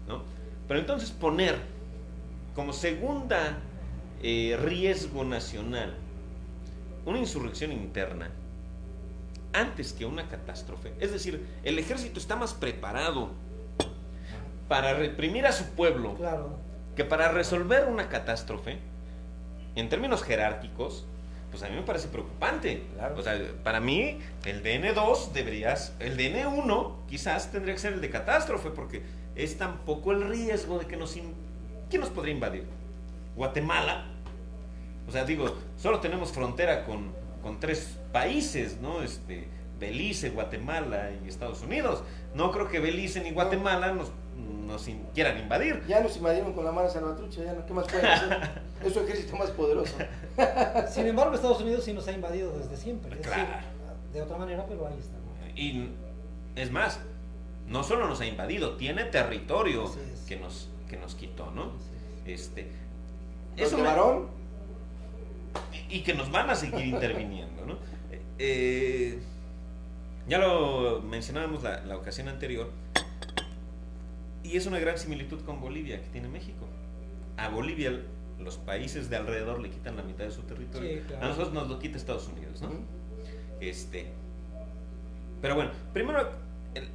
¿no? Pero entonces poner como segunda riesgo nacional una insurrección interna antes que una catástrofe, es decir, el ejército está más preparado para reprimir a su pueblo, claro, que para resolver una catástrofe en términos jerárquicos. Pues a mí me parece preocupante. Claro. O sea, para mí el DN2 el DN1 quizás tendría que ser el de catástrofe, porque es tan poco el riesgo de que ¿quién nos podría invadir? ¿Guatemala? O sea, digo, solo tenemos frontera con 3 países, ¿no? Belice, Guatemala y Estados Unidos. No creo que Belice ni Guatemala nos quieran invadir. Ya nos invadieron con la mano salvatrucha, ya no, ¿qué más pueden hacer? Es su ejército más poderoso. Sin embargo, Estados Unidos sí nos ha invadido desde siempre. Claro. Decir, de otra manera, pero ahí está, ¿no? Y es más, no solo nos ha invadido, tiene territorio es. que nos quitó, ¿no? ¿Los de varón? Y que nos van a seguir interviniendo, ¿no? Ya lo mencionábamos la ocasión anterior, y es una gran similitud con Bolivia que tiene México. A Bolivia los países de alrededor le quitan la mitad de su territorio. Sí, claro. A nosotros nos lo quita Estados Unidos, ¿no? Pero bueno, primero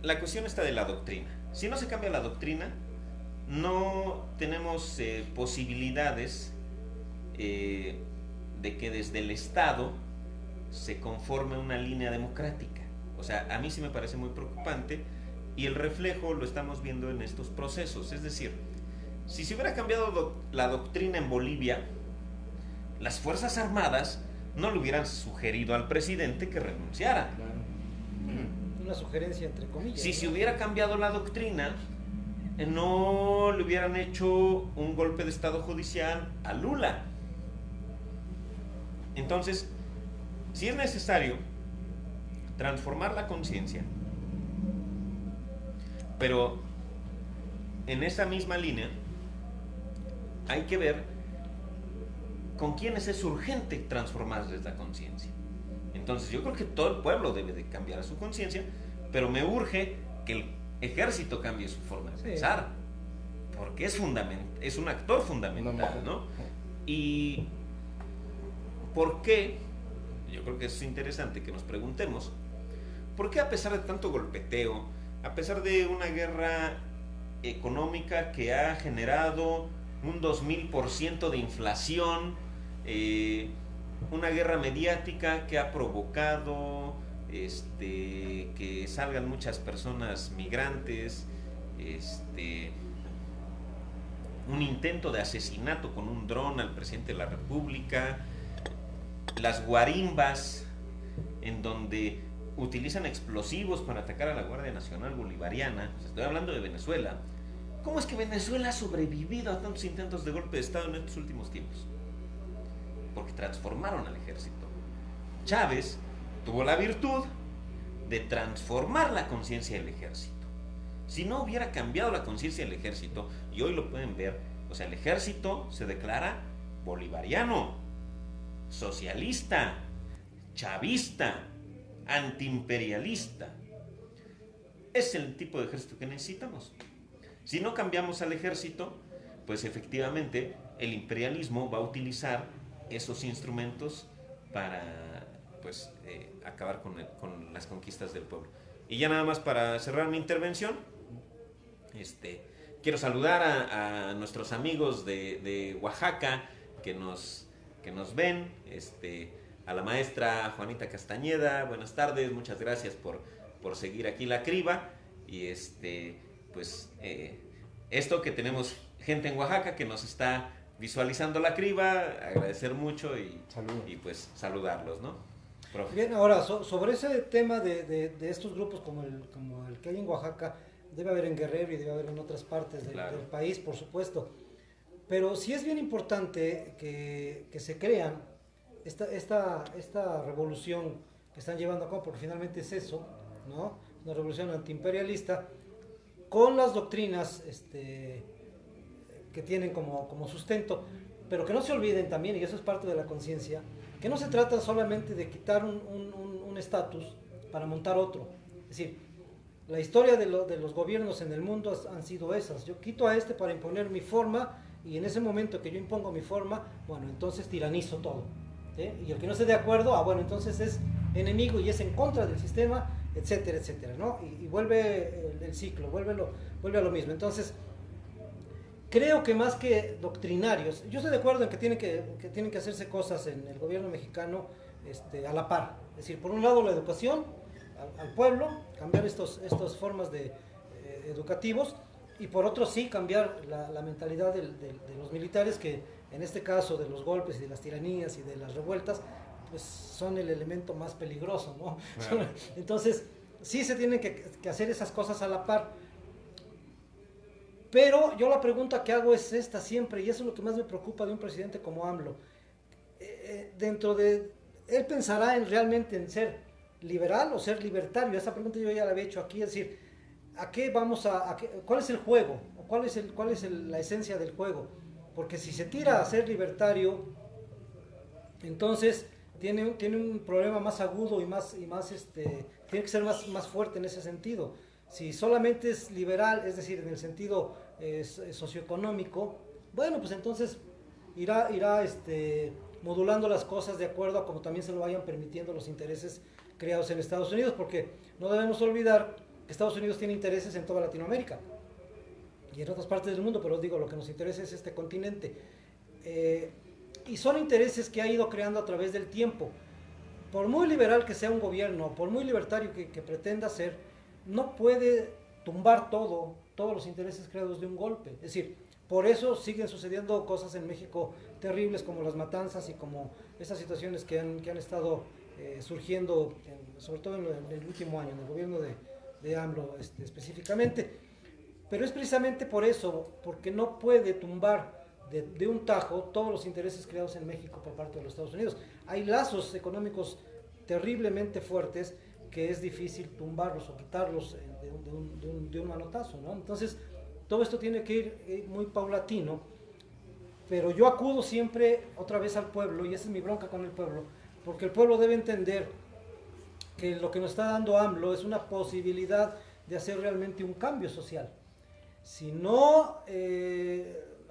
la cuestión está de la doctrina. Si no se cambia la doctrina, no tenemos posibilidades de que desde el Estado se conforme una línea democrática. O sea, a mí sí me parece muy preocupante, y el reflejo lo estamos viendo en estos procesos. Es decir, si se hubiera cambiado la doctrina en Bolivia, las Fuerzas Armadas no le hubieran sugerido al presidente que renunciara. Una sugerencia entre comillas. Si se hubiera cambiado la doctrina, no le hubieran hecho un golpe de estado judicial a Lula. Entonces, si es necesario transformar la conciencia, pero en esa misma línea hay que ver con quiénes es urgente transformarles la conciencia. Entonces yo creo que todo el pueblo debe de cambiar su conciencia, pero me urge que el ejército cambie su forma de pensar, porque es un actor fundamental, ¿no? Y ¿por qué yo creo que es interesante que nos preguntemos, ¿por qué a pesar de tanto golpeteo, a pesar de una guerra económica que ha generado un 2000% de inflación, una guerra mediática que ha provocado que salgan muchas personas migrantes, un intento de asesinato con un dron al presidente de la República, las guarimbas en donde utilizan explosivos para atacar a la Guardia Nacional Bolivariana? Estoy hablando de Venezuela. ¿Cómo es que Venezuela ha sobrevivido a tantos intentos de golpe de Estado en estos últimos tiempos? Porque transformaron al ejército. Chávez tuvo la virtud de transformar la conciencia del ejército. Si no hubiera cambiado la conciencia del ejército, y hoy lo pueden ver, o sea, el ejército se declara bolivariano, socialista, chavista, antiimperialista. Es el tipo de ejército que necesitamos. Si no cambiamos al ejército, pues efectivamente el imperialismo va a utilizar esos instrumentos para acabar con las conquistas del pueblo. Y ya nada más para cerrar mi intervención, quiero saludar a nuestros amigos de Oaxaca que nos ven, a la maestra Juanita Castañeda, buenas tardes, muchas gracias por seguir aquí La Criba, y esto que tenemos gente en Oaxaca que nos está visualizando La Criba, agradecer mucho y pues saludarlos, ¿no? Profe. Bien, ahora, sobre ese tema de estos grupos como el que hay en Oaxaca, debe haber en Guerrero y debe haber en otras partes del país, por supuesto. Pero sí es bien importante que se crean esta revolución que están llevando a cabo, porque finalmente es eso, ¿no? Una revolución antiimperialista, con las doctrinas que tienen como sustento, pero que no se olviden también, y eso es parte de la conciencia, que no se trata solamente de quitar un estatus para montar otro. Es decir, la historia de los gobiernos en el mundo han sido esas. Yo quito a para imponer mi forma, y en ese momento que yo impongo mi forma, bueno, entonces tiranizo todo, ¿sí? Y el que no esté de acuerdo, bueno, entonces es enemigo y es en contra del sistema, etcétera, etcétera, ¿no? Y vuelve el ciclo, vuelve a lo mismo. Entonces, creo que más que doctrinarios, yo estoy de acuerdo en que tienen que hacerse cosas en el gobierno mexicano a la par. Es decir, por un lado la educación al pueblo, cambiar estas formas educativos, y por otro sí cambiar la mentalidad de los militares, que en este caso de los golpes y de las tiranías y de las revueltas, pues son el elemento más peligroso, ¿no? Claro. Entonces, sí se tienen que hacer esas cosas a la par. Pero yo la pregunta que hago es esta siempre, y eso es lo que más me preocupa de un presidente como AMLO. Él pensará realmente en ser liberal o ser libertario. Esa pregunta yo ya la había hecho aquí, es decir, ¿cuál es el juego? ¿Cuál es la esencia del juego? Porque si se tira a ser libertario, entonces tiene un problema más agudo y más tiene que ser más fuerte en ese sentido. Si solamente es liberal, es decir, en el sentido socioeconómico, bueno, pues entonces irá modulando las cosas de acuerdo a como también se lo vayan permitiendo los intereses creados en Estados Unidos, porque no debemos olvidar que Estados Unidos tiene intereses en toda Latinoamérica y en otras partes del mundo, pero digo, lo que nos interesa es este continente. Y son intereses que ha ido creando a través del tiempo. Por muy liberal que sea un gobierno, por muy libertario que pretenda ser, no puede tumbar todos los intereses creados de un golpe. Es decir, por eso siguen sucediendo cosas en México terribles, como las matanzas y como esas situaciones que han estado surgiendo, sobre todo en el último año, en el gobierno de AMLO específicamente. Pero es precisamente por eso, porque no puede tumbar de un tajo todos los intereses creados en México por parte de los Estados Unidos. Hay lazos económicos terriblemente fuertes que es difícil tumbarlos o quitarlos de un manotazo, ¿no? Entonces, todo esto tiene que ir muy paulatino, pero yo acudo siempre otra vez al pueblo, y esa es mi bronca con el pueblo, porque el pueblo debe entender que lo que nos está dando AMLO es una posibilidad de hacer realmente un cambio social. Si no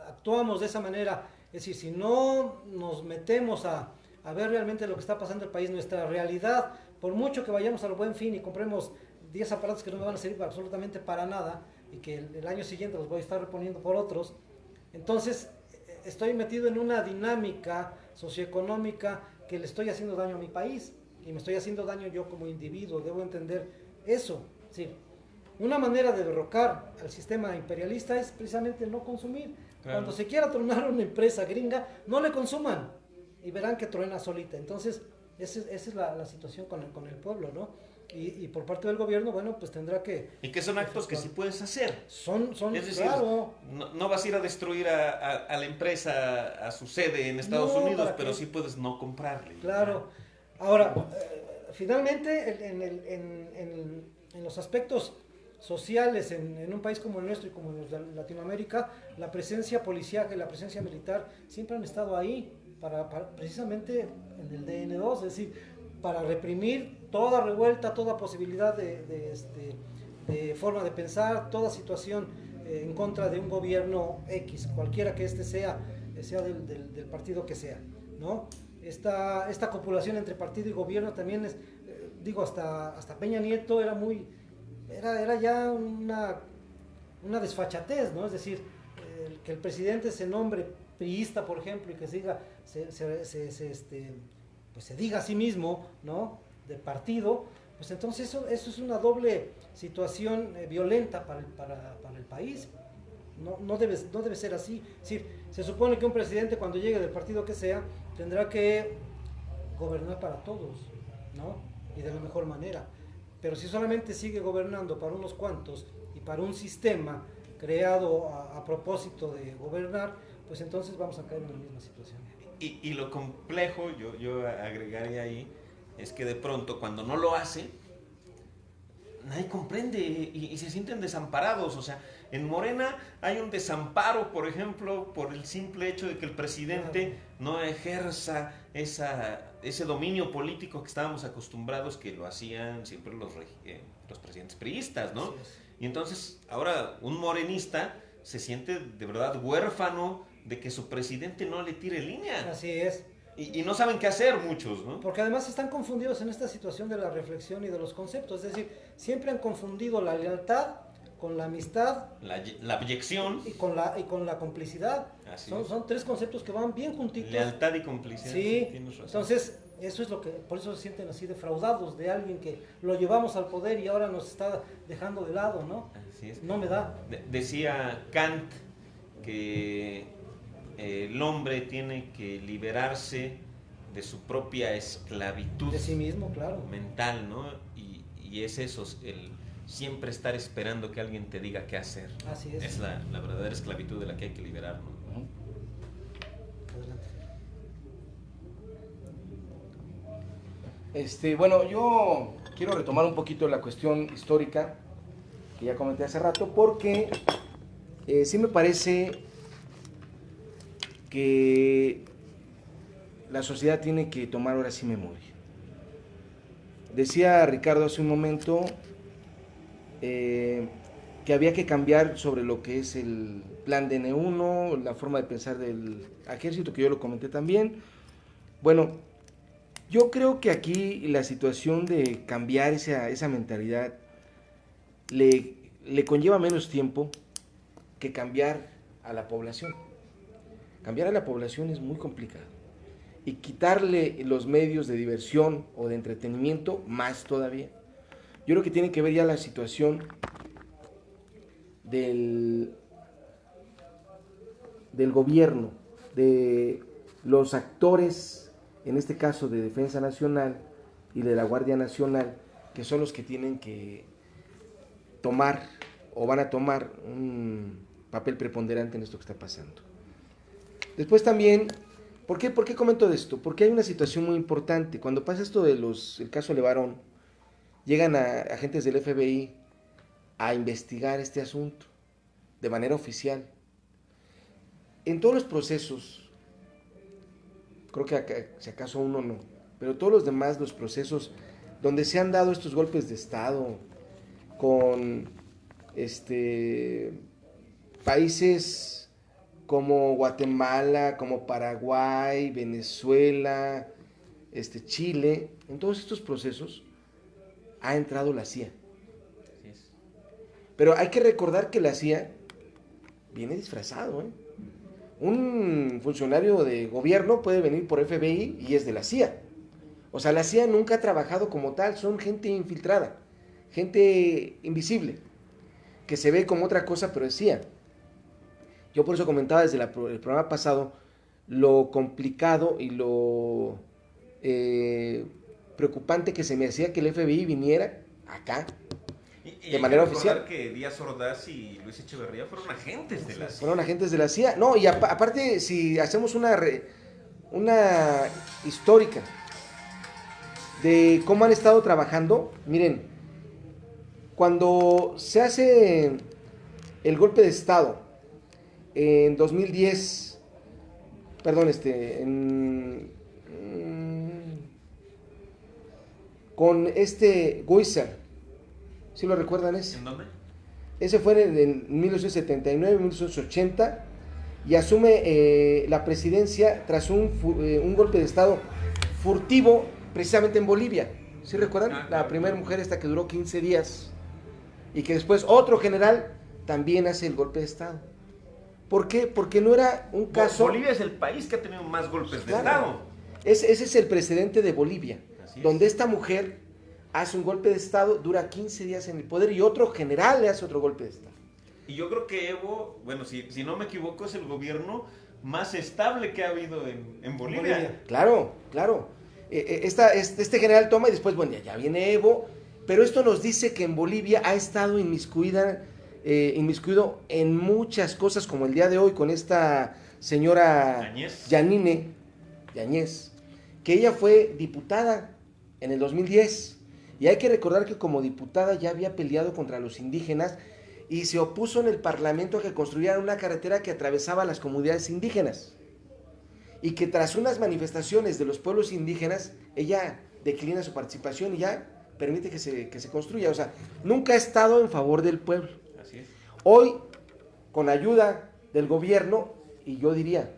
actuamos de esa manera, es decir, si no nos metemos a a ver realmente lo que está pasando en el país, nuestra realidad. Por mucho que vayamos al Buen Fin y compremos 10 aparatos que no me van a servir absolutamente para nada y que el año siguiente los voy a estar reponiendo por otros, entonces estoy metido en una dinámica socioeconómica que le estoy haciendo daño a mi país y me estoy haciendo daño yo como individuo. Debo entender eso. Sí. Una manera de derrocar al sistema imperialista es precisamente no consumir. Claro. Cuando se quiera tronar una empresa gringa, no le consuman y verán que truena solita. Entonces, esa es la situación con el pueblo, ¿no? Y por parte del gobierno, bueno, pues tendrá que... Y que son actos que sí puedes hacer. Son Es decir, claro. no vas a ir a destruir a la empresa, a su sede en Estados No, Unidos, ¿para pero qué? sí puedes no comprarle. Claro. Ahora, finalmente, en los aspectos sociales, en un país como el nuestro y como en Latinoamérica, la presencia policial y la presencia militar siempre han estado ahí, precisamente en el DN2, es decir, para reprimir toda revuelta, toda posibilidad de forma de pensar, toda situación en contra de un gobierno X, cualquiera que sea del partido que sea, ¿no? Esta copulación entre partido y gobierno también es, hasta Peña Nieto era ya una desfachatez, ¿no? Es decir, que el presidente se nombre priista, por ejemplo, y que se diga a sí mismo, ¿no? De partido, pues entonces eso es una doble situación violenta para el país. No debe ser así. Es decir, se supone que un presidente, cuando llegue del partido que sea, tendrá que gobernar para todos, ¿no? Y de la mejor manera. Pero si solamente sigue gobernando para unos cuantos y para un sistema creado a propósito de gobernar, pues entonces vamos a caer en la misma situación. Y lo complejo, yo agregaría ahí, es que de pronto cuando no lo hace, nadie comprende y se sienten desamparados. O sea, en Morena hay un desamparo, por ejemplo, por el simple hecho de que el presidente no ejerza ese dominio político que estábamos acostumbrados que lo hacían siempre los presidentes priistas, ¿no? Y entonces ahora un morenista se siente de verdad huérfano de que su presidente no le tire línea. Así es. Y no saben qué hacer muchos, ¿no? Porque además están confundidos en esta situación de la reflexión y de los conceptos. Es decir, siempre han confundido la lealtad con la amistad, La abyección. y con la complicidad. Son tres conceptos que van bien juntitos. Lealtad y complicidad. Sí, Tienes razón. entonces eso es por eso se sienten así defraudados de alguien que lo llevamos al poder y ahora nos está dejando de lado, ¿no? Así es. No me da. Decía Kant que el hombre tiene que liberarse de su propia esclavitud De sí mismo, claro. mental, ¿no? Y es eso, el siempre estar esperando que alguien te diga qué hacer. Así es. Es la verdadera esclavitud de la que hay que liberarnos. Adelante. Bueno, yo quiero retomar un poquito la cuestión histórica que ya comenté hace rato, porque sí me parece que la sociedad tiene que tomar ahora sí memoria. Decía Ricardo hace un momento que había que cambiar sobre lo que es el plan de N1, la forma de pensar del ejército, que yo lo comenté también. Bueno, yo creo que aquí la situación de cambiar esa mentalidad le conlleva menos tiempo que cambiar a la población. Cambiar a la población es muy complicado. Y quitarle los medios de diversión o de entretenimiento, más todavía. Yo creo que tiene que ver ya la situación del gobierno, de los actores, en este caso de Defensa Nacional y de la Guardia Nacional, que son los que tienen que tomar o van a tomar un papel preponderante en esto que está pasando. Después también, ¿por qué comento de esto? Porque hay una situación muy importante. Cuando pasa esto de el caso Levarón, llegan agentes del FBI a investigar este asunto de manera oficial. En todos los procesos, creo que si acaso uno no, pero todos los demás, los procesos donde se han dado estos golpes de Estado con países como Guatemala, como Paraguay, Venezuela, Chile, en todos estos procesos ha entrado la CIA. Así es. Pero hay que recordar que la CIA viene disfrazado, ¿eh? Un funcionario de gobierno puede venir por FBI y es de la CIA. O sea, la CIA nunca ha trabajado como tal, son gente infiltrada, gente invisible, que se ve como otra cosa, pero es CIA. Yo por eso comentaba desde el programa pasado lo complicado y lo preocupante que se me hacía que el FBI viniera acá de manera oficial. Que Díaz Ordaz y Luis Echeverría fueron agentes de la CIA. Fueron agentes de la CIA. No, y aparte, si hacemos una histórica de cómo han estado trabajando, miren, cuando se hace el golpe de Estado en 2010, perdón, con Güizer, ¿sí lo recuerdan ese? ¿En dónde? Ese fue en 1979, 1980, y asume la presidencia tras un golpe de Estado furtivo, precisamente en Bolivia. ¿Sí recuerdan? Claro. La primera mujer esta que duró 15 días, y que después otro general también hace el golpe de Estado. ¿Por qué? Porque no era un caso... Bolivia es el país que ha tenido más golpes de Claro. Estado. Ese es el precedente de Bolivia, Así es. donde esta mujer hace un golpe de Estado, dura 15 días en el poder y otro general le hace otro golpe de Estado. Y yo creo que Evo, bueno, si no me equivoco, es el gobierno más estable que ha habido en Bolivia. Claro, claro. Este general toma y después, bueno, ya viene Evo, pero esto nos dice que en Bolivia ha estado inmiscuido en muchas cosas, como el día de hoy con esta señora Yanine Yañez, que ella fue diputada en el 2010, y hay que recordar que como diputada ya había peleado contra los indígenas y se opuso en el Parlamento a que construyeran una carretera que atravesaba las comunidades indígenas, y que tras unas manifestaciones de los pueblos indígenas, ella declina su participación y ya permite que se construya. O sea, nunca ha estado en favor del pueblo. Así es. Hoy, con ayuda del gobierno, y yo diría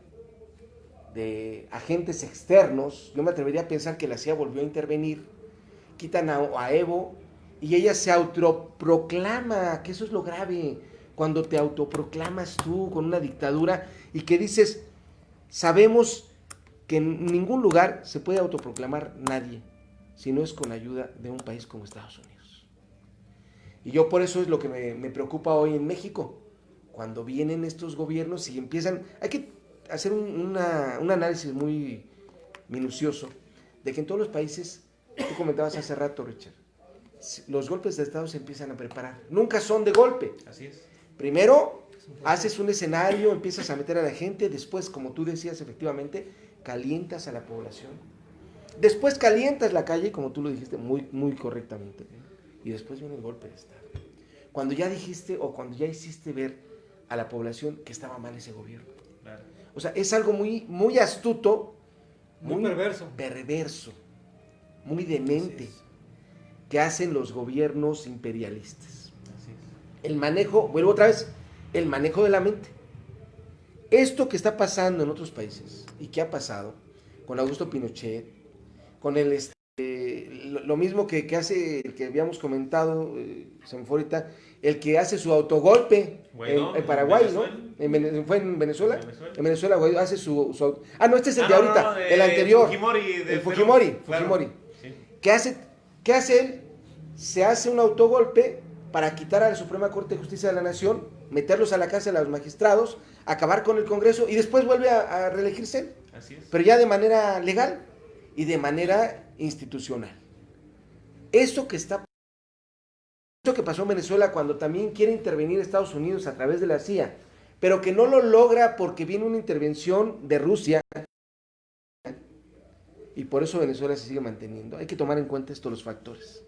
de agentes externos, yo me atrevería a pensar que la CIA volvió a intervenir, quitan a Evo, y ella se autoproclama, que eso es lo grave, cuando te autoproclamas tú con una dictadura y que dices, sabemos que en ningún lugar se puede autoproclamar nadie, si no es con ayuda de un país como Estados Unidos. Y yo por eso es lo que me preocupa hoy en México, cuando vienen estos gobiernos y empiezan, hay que hacer un análisis muy minucioso, de que en todos los países, tú comentabas hace rato, Richard, los golpes de Estado se empiezan a preparar, nunca son de golpe. Así es. Primero haces un escenario, empiezas a meter a la gente, después, como tú decías, efectivamente, calientas a la población, después calientas la calle, como tú lo dijiste muy, muy correctamente, y después viene el golpe de Estado. Cuando ya dijiste o cuando ya hiciste ver a la población que estaba mal ese gobierno. Claro. O sea, es algo muy, muy astuto, Muy perverso, muy demente, que hacen los gobiernos imperialistas. Así es. El manejo, vuelvo otra vez, el manejo de la mente. Esto que está pasando en otros países y que ha pasado con Augusto Pinochet, con lo mismo que hace, el que habíamos comentado, se me fue ahorita, el que hace su autogolpe en Paraguay, ¿no? ¿Fue en Venezuela? En Venezuela, güey, hace su no, este es el de ahorita, el anterior. Fujimori. Claro. Sí. ¿Qué hace él? Se hace un autogolpe para quitar a la Suprema Corte de Justicia de la Nación, meterlos a la cárcel a los magistrados, acabar con el Congreso y después vuelve a reelegirse él. Así es. Pero ya de manera legal y de manera institucional. Eso que pasó en Venezuela cuando también quiere intervenir Estados Unidos a través de la CIA, pero que no lo logra porque viene una intervención de Rusia y por eso Venezuela se sigue manteniendo. Hay que tomar en cuenta estos los factores.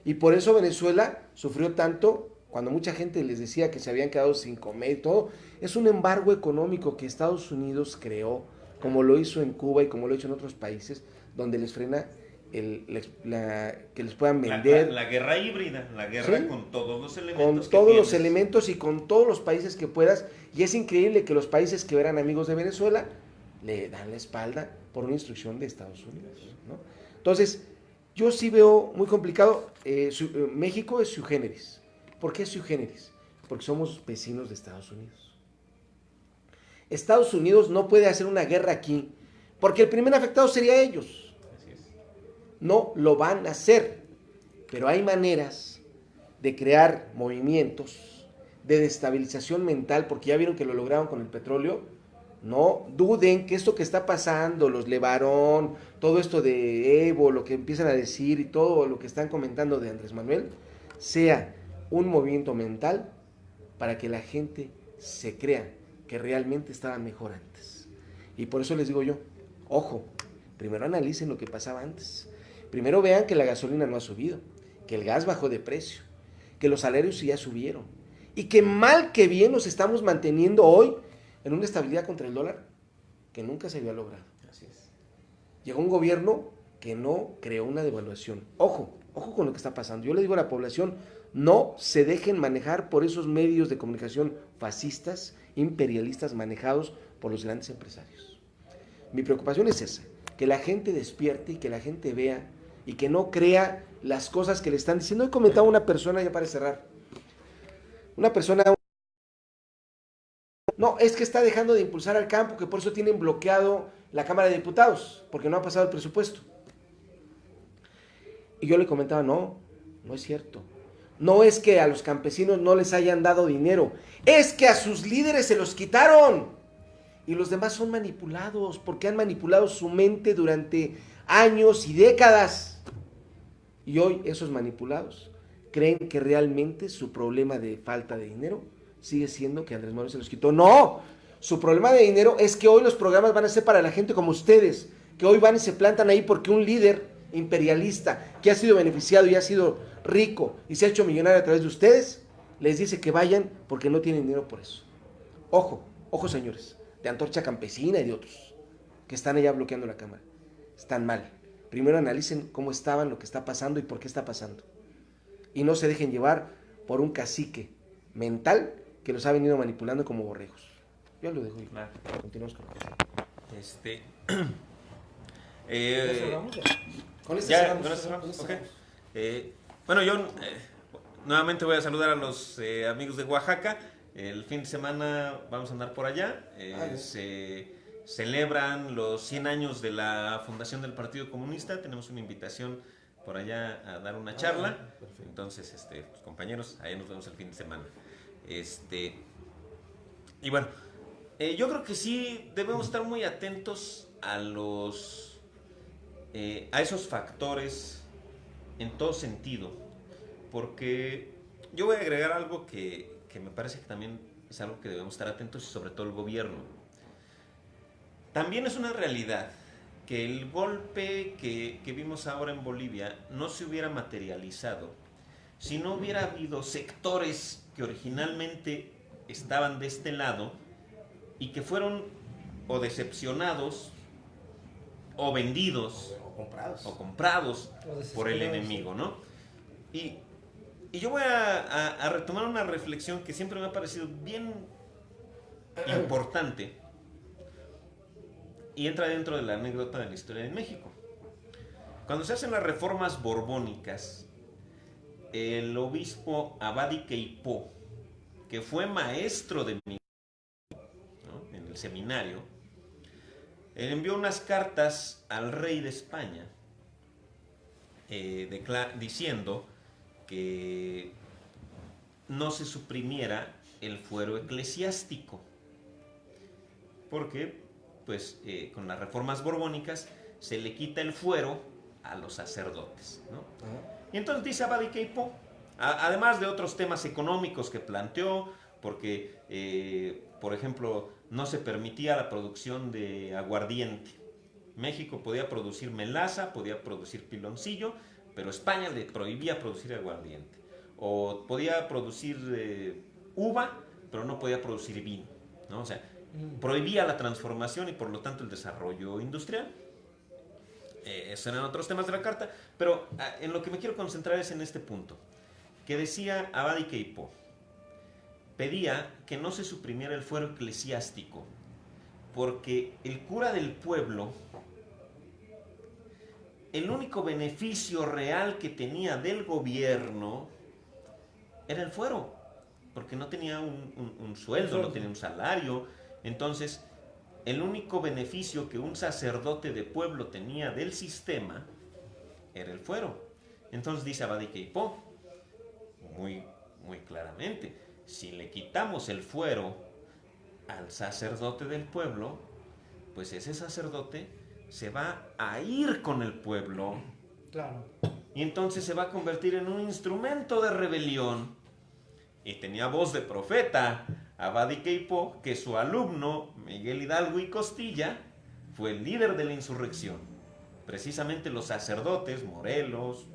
Y por eso Venezuela sufrió tanto cuando mucha gente les decía que se habían quedado sin comer y todo. Es un embargo económico que Estados Unidos creó, como lo hizo en Cuba y como lo ha hecho en otros países, donde les frena que les puedan vender. La guerra híbrida, la guerra, ¿sí?, con todos los elementos. Con todos los elementos y con todos los países que puedas. Y es increíble que los países que eran amigos de Venezuela le dan la espalda por una instrucción de Estados Unidos, ¿no? Entonces, yo sí veo muy complicado. México es sui generis. ¿Por qué es sui generis? Porque somos vecinos de Estados Unidos. Estados Unidos no puede hacer una guerra aquí, porque el primer afectado sería ellos. Así es. No lo van a hacer, pero hay maneras de crear movimientos de destabilización mental, porque ya vieron que lo lograron con el petróleo. No duden que esto que está pasando, los Levarón, todo esto de Evo, lo que empiezan a decir y todo lo que están comentando de Andrés Manuel, sea un movimiento mental para que la gente se crea que realmente estaban mejor antes. Y por eso les digo yo, ojo, primero analicen lo que pasaba antes. Primero vean que la gasolina no ha subido, que el gas bajó de precio, que los salarios ya subieron y que mal que bien nos estamos manteniendo hoy en una estabilidad contra el dólar que nunca se había logrado. Así es. Llegó un gobierno que no creó una devaluación. Ojo, ojo con lo que está pasando. Yo le digo a la población, no se dejen manejar por esos medios de comunicación fascistas, imperialistas, manejados por los grandes empresarios. Mi preocupación es esa, que la gente despierte y que la gente vea y que no crea las cosas que le están diciendo. Hoy comentaba una persona, ya para cerrar, una persona... No, es que está dejando de impulsar al campo, que por eso tienen bloqueado la Cámara de Diputados, porque no ha pasado el presupuesto. Y yo le comentaba, no es cierto. No es que a los campesinos no les hayan dado dinero, es que a sus líderes se los quitaron. Y los demás son manipulados, porque han manipulado su mente durante años y décadas. Y hoy esos manipulados creen que realmente su problema de falta de dinero sigue siendo que Andrés Manuel se los quitó. No, su problema de dinero es que hoy los programas van a ser para la gente como ustedes, que hoy van y se plantan ahí porque un líder imperialista que ha sido beneficiado y ha sido rico y se ha hecho millonario a través de ustedes, les dice que vayan porque no tienen dinero por eso. Ojo, ojo señores, de Antorcha Campesina y de otros, que están allá bloqueando la Cámara. Están mal. Primero analicen cómo estaban, lo que está pasando y por qué está pasando. Y no se dejen llevar por un cacique mental que los ha venido manipulando como borregos. Yo lo dejo. Claro. Continuamos con Con este ya, cerramos. con esto cerramos, Con este ok. cerramos. Bueno, yo nuevamente voy a saludar a los amigos de Oaxaca. El fin de semana vamos a andar por allá. Se celebran los 100 años de la fundación del Partido Comunista. Tenemos una invitación por allá a dar una charla. Entonces, pues, compañeros, ahí nos vemos el fin de semana. Y bueno, yo creo que sí debemos estar muy atentos a a esos factores en todo sentido, porque yo voy a agregar algo que me parece que también es algo que debemos estar atentos, y sobre todo el gobierno. También es una realidad que el golpe que vimos ahora en Bolivia no se hubiera materializado si no hubiera habido sectores que originalmente estaban de este lado y que fueron o decepcionados o vendidos o comprados por el enemigo, ¿no? Y yo voy a retomar una reflexión que siempre me ha parecido bien importante y entra dentro de la anécdota de la historia de México. Cuando se hacen las reformas borbónicas, el obispo Abadi Queipó, que fue maestro de mí, ¿no?, en el seminario, él envió unas cartas al rey de España diciendo que no se suprimiera el fuero eclesiástico, porque pues con las reformas borbónicas se le quita el fuero a los sacerdotes, ¿no? Y entonces dice Abadi Queipó, además de otros temas económicos que planteó, porque por ejemplo no se permitía la producción de aguardiente. México podía producir melaza, podía producir piloncillo, pero España le prohibía producir aguardiente. O podía producir uva, pero no podía producir vino, ¿no? O sea, prohibía la transformación y por lo tanto el desarrollo industrial. Esos eran otros temas de la carta, pero en lo que me quiero concentrar es en este punto, que decía Abadi Queipó. Pedía que no se suprimiera el fuero eclesiástico, porque el cura del pueblo, el único beneficio real que tenía del gobierno era el fuero, porque no tenía un sueldo, no tenía un salario. Entonces, el único beneficio que un sacerdote de pueblo tenía del sistema era el fuero. Entonces dice Abad y Queipo, muy claramente, si le quitamos el fuero al sacerdote del pueblo, pues ese sacerdote se va a ir con el pueblo. Claro. Y entonces se va a convertir en un instrumento de rebelión. Y tenía voz de profeta Abad y Queipo, que su alumno Miguel Hidalgo y Costilla fue el líder de la insurrección. Precisamente los sacerdotes, Morelos,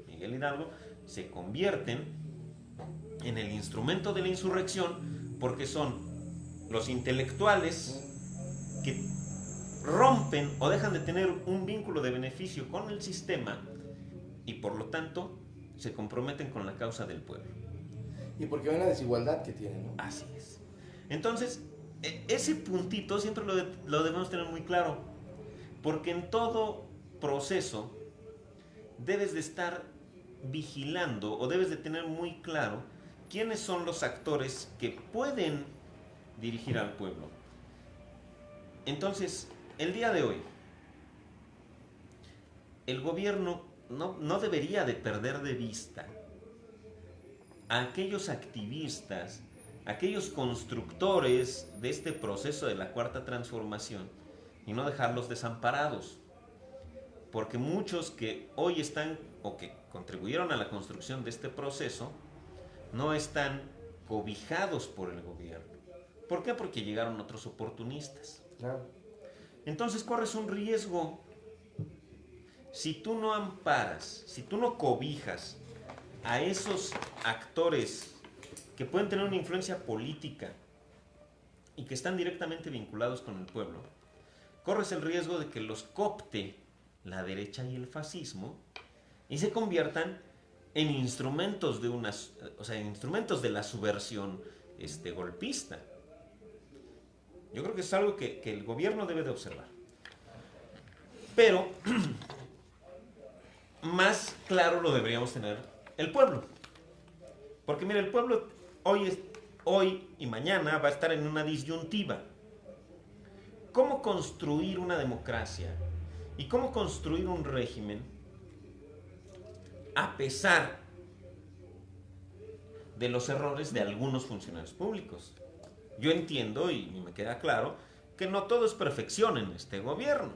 Miguel Hidalgo, se convierten en el instrumento de la insurrección porque son los intelectuales que rompen o dejan de tener un vínculo de beneficio con el sistema y por lo tanto se comprometen con la causa del pueblo. Y porque ven la desigualdad que tienen, ¿no? Así es. Entonces, ese puntito siempre lo debemos tener muy claro, porque en todo proceso debes de estar vigilando o debes de tener muy claro quiénes son los actores que pueden dirigir al pueblo. Entonces, el día de hoy, el gobierno no debería de perder de vista a aquellos activistas, aquellos constructores de este proceso de la Cuarta Transformación y no dejarlos desamparados. Porque muchos que hoy están o que contribuyeron a la construcción de este proceso no están cobijados por el gobierno. ¿Por qué? Porque llegaron otros oportunistas. Claro. Entonces corres un riesgo. Si tú no amparas, si tú no cobijas a esos actores que pueden tener una influencia política y que están directamente vinculados con el pueblo, corres el riesgo de que los coopte la derecha y el fascismo y se conviertan en instrumentos instrumentos de la subversión golpista. Yo creo que es algo que el gobierno debe de observar. Pero más claro lo deberíamos tener el pueblo. Porque mira, el pueblo hoy y mañana va a estar en una disyuntiva. ¿Cómo construir una democracia y cómo construir un régimen a pesar de los errores de algunos funcionarios públicos? Yo entiendo y me queda claro que no todo es perfección en este gobierno,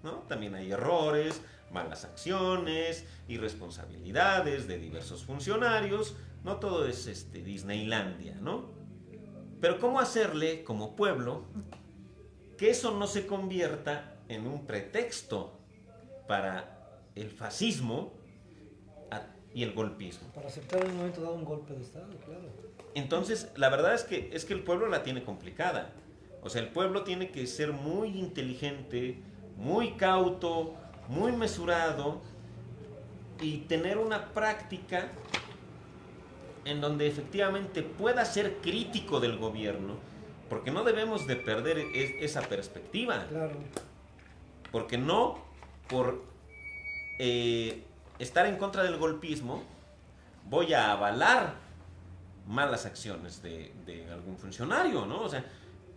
¿no? También hay errores, malas acciones, irresponsabilidades de diversos funcionarios. No todo es Disneylandia, ¿no? Pero ¿cómo hacerle como pueblo que eso no se convierta en un pretexto para el fascismo y el golpismo? Para aceptar en un momento dado un golpe de Estado, claro. Entonces, la verdad es que el pueblo la tiene complicada. O sea, el pueblo tiene que ser muy inteligente, muy cauto, muy mesurado y tener una práctica en donde efectivamente pueda ser crítico del gobierno, porque no debemos de perder esa perspectiva. Claro. Porque no por estar en contra del golpismo voy a avalar malas acciones de algún funcionario, ¿no? O sea,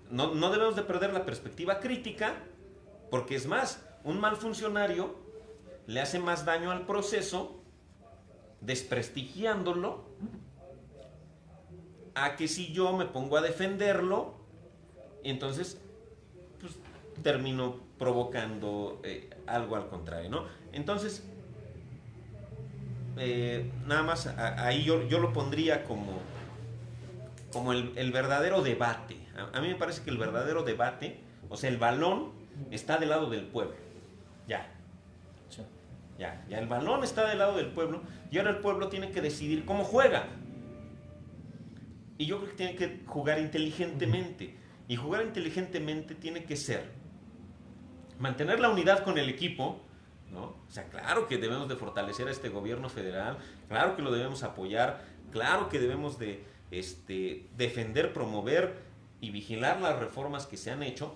no debemos de perder la perspectiva crítica, porque es más, un mal funcionario le hace más daño al proceso desprestigiándolo a que si yo me pongo a defenderlo, entonces pues, termino provocando algo al contrario, ¿no? Entonces, nada más ahí yo lo pondría como el verdadero debate. A mí me parece que el verdadero debate, o sea, el balón está del lado del pueblo. Ya el balón está del lado del pueblo y ahora el pueblo tiene que decidir cómo juega. Y yo creo que tiene que jugar inteligentemente. Y jugar inteligentemente tiene que ser mantener la unidad con el equipo, ¿no? O sea, claro que debemos de fortalecer a este gobierno federal, claro que lo debemos apoyar, claro que debemos de defender, promover y vigilar las reformas que se han hecho,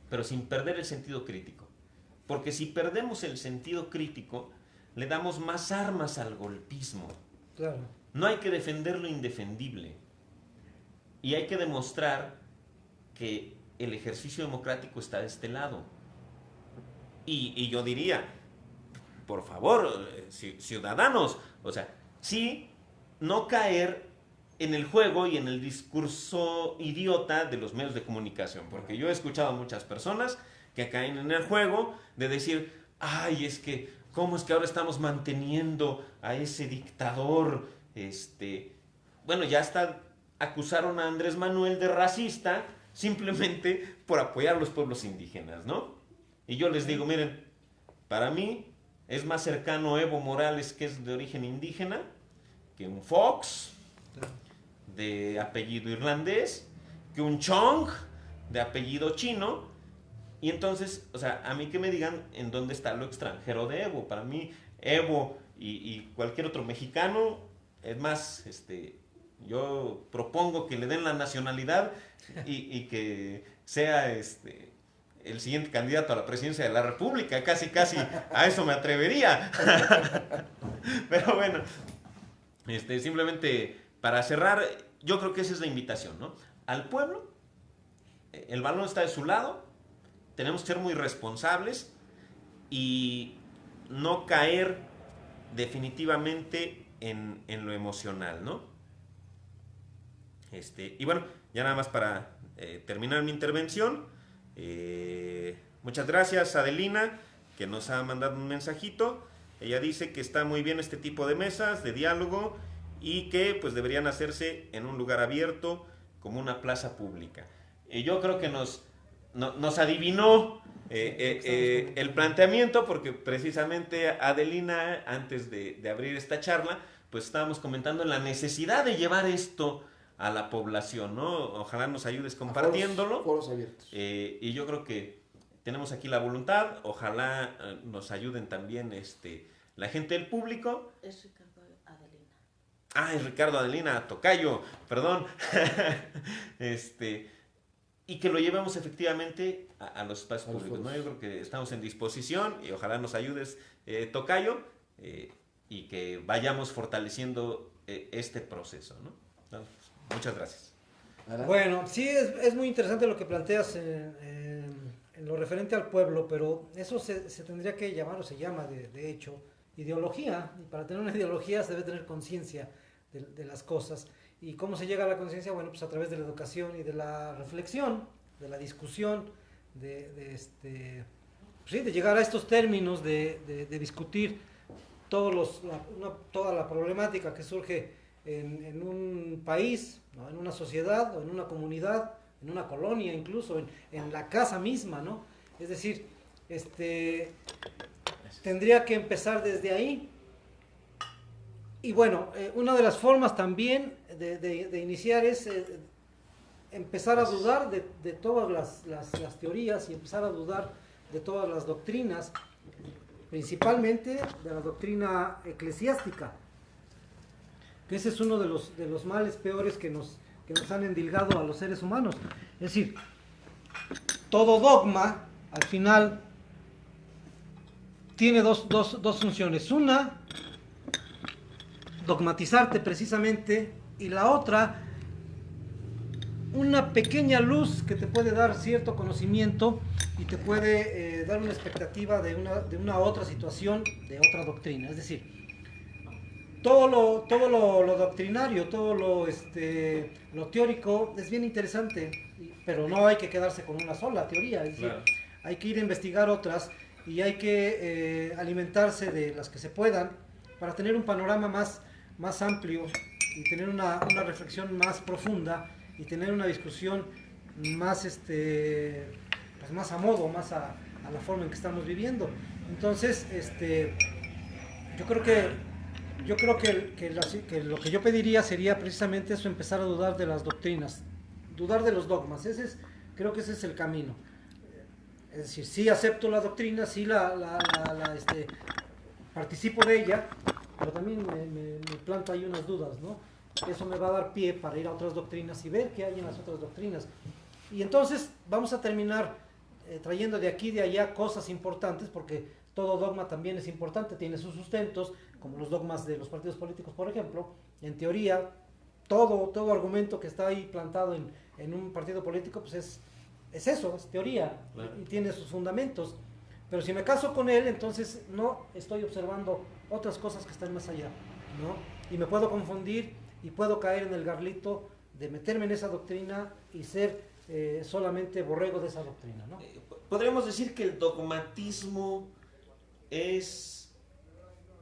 pero sin perder el sentido crítico. Porque si perdemos el sentido crítico, le damos más armas al golpismo. Claro. No hay que defender lo indefendible. Y hay que demostrar que el ejercicio democrático está de este lado. Y yo diría, por favor, ciudadanos, o sea, sí, no caer en el juego y en el discurso idiota de los medios de comunicación, porque yo he escuchado a muchas personas que caen en el juego de decir, ay, es que, ¿cómo es que ahora estamos manteniendo a ese dictador? Bueno, ya hasta acusaron a Andrés Manuel de racista simplemente por apoyar a los pueblos indígenas, ¿no? Y yo les digo, miren, para mí es más cercano Evo Morales, que es de origen indígena, que un Fox, de apellido irlandés, que un Chong, de apellido chino. Y entonces, o sea, a mí que me digan en dónde está lo extranjero de Evo. Para mí, Evo y cualquier otro mexicano, es más, yo propongo que le den la nacionalidad y que sea el siguiente candidato a la presidencia de la República. Casi a eso me atrevería. Pero bueno, simplemente para cerrar, yo creo que esa es la invitación, ¿no? Al pueblo, el balón está de su lado, tenemos que ser muy responsables y no caer definitivamente en lo emocional, ¿no? Y bueno, ya nada más para terminar mi intervención, muchas gracias a Adelina, que nos ha mandado un mensajito. Ella dice que está muy bien este tipo de mesas de diálogo y que pues deberían hacerse en un lugar abierto como una plaza pública. Yo creo que nos adivinó el planteamiento, porque precisamente Adelina, antes de abrir esta charla, pues estábamos comentando la necesidad de llevar esto a la población, ¿no? Ojalá nos ayudes compartiéndolo. Foros abiertos. Y yo creo que tenemos aquí la voluntad, ojalá nos ayuden también la gente del público. Es Ricardo Adelina. Ah, es Ricardo Adelina, tocayo, perdón. Y que lo llevemos efectivamente a los espacios públicos, ¿no? Yo creo que estamos en disposición y ojalá nos ayudes, tocayo, y que vayamos fortaleciendo este proceso, ¿no? Entonces, muchas gracias. Bueno, sí, es muy interesante lo que planteas en lo referente al pueblo, pero eso se tendría que llamar, o se llama de hecho, ideología. Y para tener una ideología se debe tener conciencia de las cosas. ¿Y cómo se llega a la conciencia? Bueno, pues a través de la educación y de la reflexión, de la discusión, de llegar a estos términos, de discutir toda la problemática que surge en un país, ¿no? En una sociedad o en una comunidad, en una colonia incluso, en la casa misma, ¿no? Es decir, tendría que empezar desde ahí. Y bueno, una de las formas también de iniciar es empezar a dudar de todas las teorías y empezar a dudar de todas las doctrinas, principalmente de la doctrina eclesiástica, que ese es uno de los males peores que nos han endilgado a los seres humanos. Es decir, todo dogma, al final, tiene dos funciones. Una, dogmatizarte precisamente, y la otra, una pequeña luz que te puede dar cierto conocimiento y te puede dar una expectativa de una otra situación, de otra doctrina. Es decir, todo lo doctrinario, todo lo teórico es bien interesante, pero no hay que quedarse con una sola teoría. Es decir, claro, hay que ir a investigar otras y hay que alimentarse de las que se puedan para tener un panorama más amplio y tener una reflexión más profunda y tener una discusión más pues más a modo, más a la forma en que estamos viviendo. Entonces, yo creo que lo que yo pediría sería precisamente eso, empezar a dudar de las doctrinas, dudar de los dogmas. Creo que ese es el camino. Es decir, sí acepto la doctrina, sí participo de ella, pero también me planto ahí unas dudas, ¿no? Eso me va a dar pie para ir a otras doctrinas y ver qué hay en las otras doctrinas. Y entonces vamos a terminar trayendo de aquí y de allá cosas importantes, porque todo dogma también es importante, tiene sus sustentos, como los dogmas de los partidos políticos, por ejemplo. En teoría, todo argumento que está ahí plantado en un partido político, pues es eso, es teoría, Claro. y tiene sus fundamentos. Pero si me caso con él, entonces no estoy observando otras cosas que están más allá, ¿no? Y me puedo confundir y puedo caer en el garlito de meterme en esa doctrina y ser solamente borrego de esa doctrina, ¿no? Podríamos decir que el dogmatismo es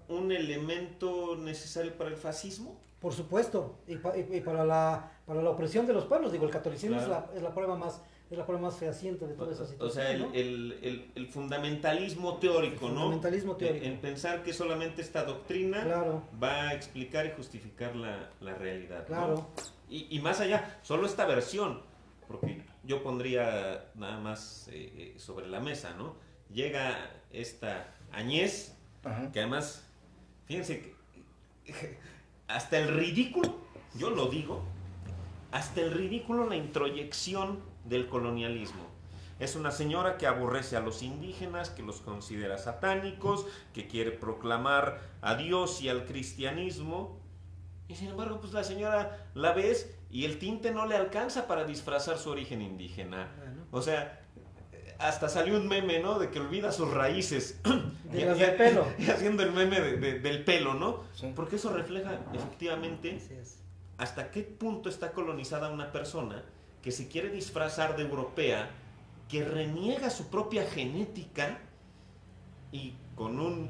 un elemento necesario para el fascismo. Por supuesto, y para la opresión de los pueblos, digo, el catolicismo Claro. es la prueba más fehaciente de toda esa situación. O sea, ¿no? el fundamentalismo teórico, El ¿no? fundamentalismo teórico. El pensar que solamente esta doctrina Claro. va a explicar y justificar la realidad, ¿no? Claro. Y más allá, solo esta versión, porque yo pondría nada más sobre la mesa, ¿no? Llega esta Añez, Ajá. que además, fíjense, que hasta el ridículo, yo lo digo, hasta el ridículo la introyección del colonialismo. Es una señora que aborrece a los indígenas, que los considera satánicos, que quiere proclamar a Dios y al cristianismo. Y sin embargo, pues la señora la ves y el tinte no le alcanza para disfrazar su origen indígena. Bueno. O sea, hasta salió un meme, ¿no? De que olvida sus raíces. De las del pelo. Y haciendo el meme del pelo, ¿no? Sí. Porque eso refleja efectivamente Así es. hasta qué punto está colonizada una persona que se quiere disfrazar de europea, que reniega su propia genética y con un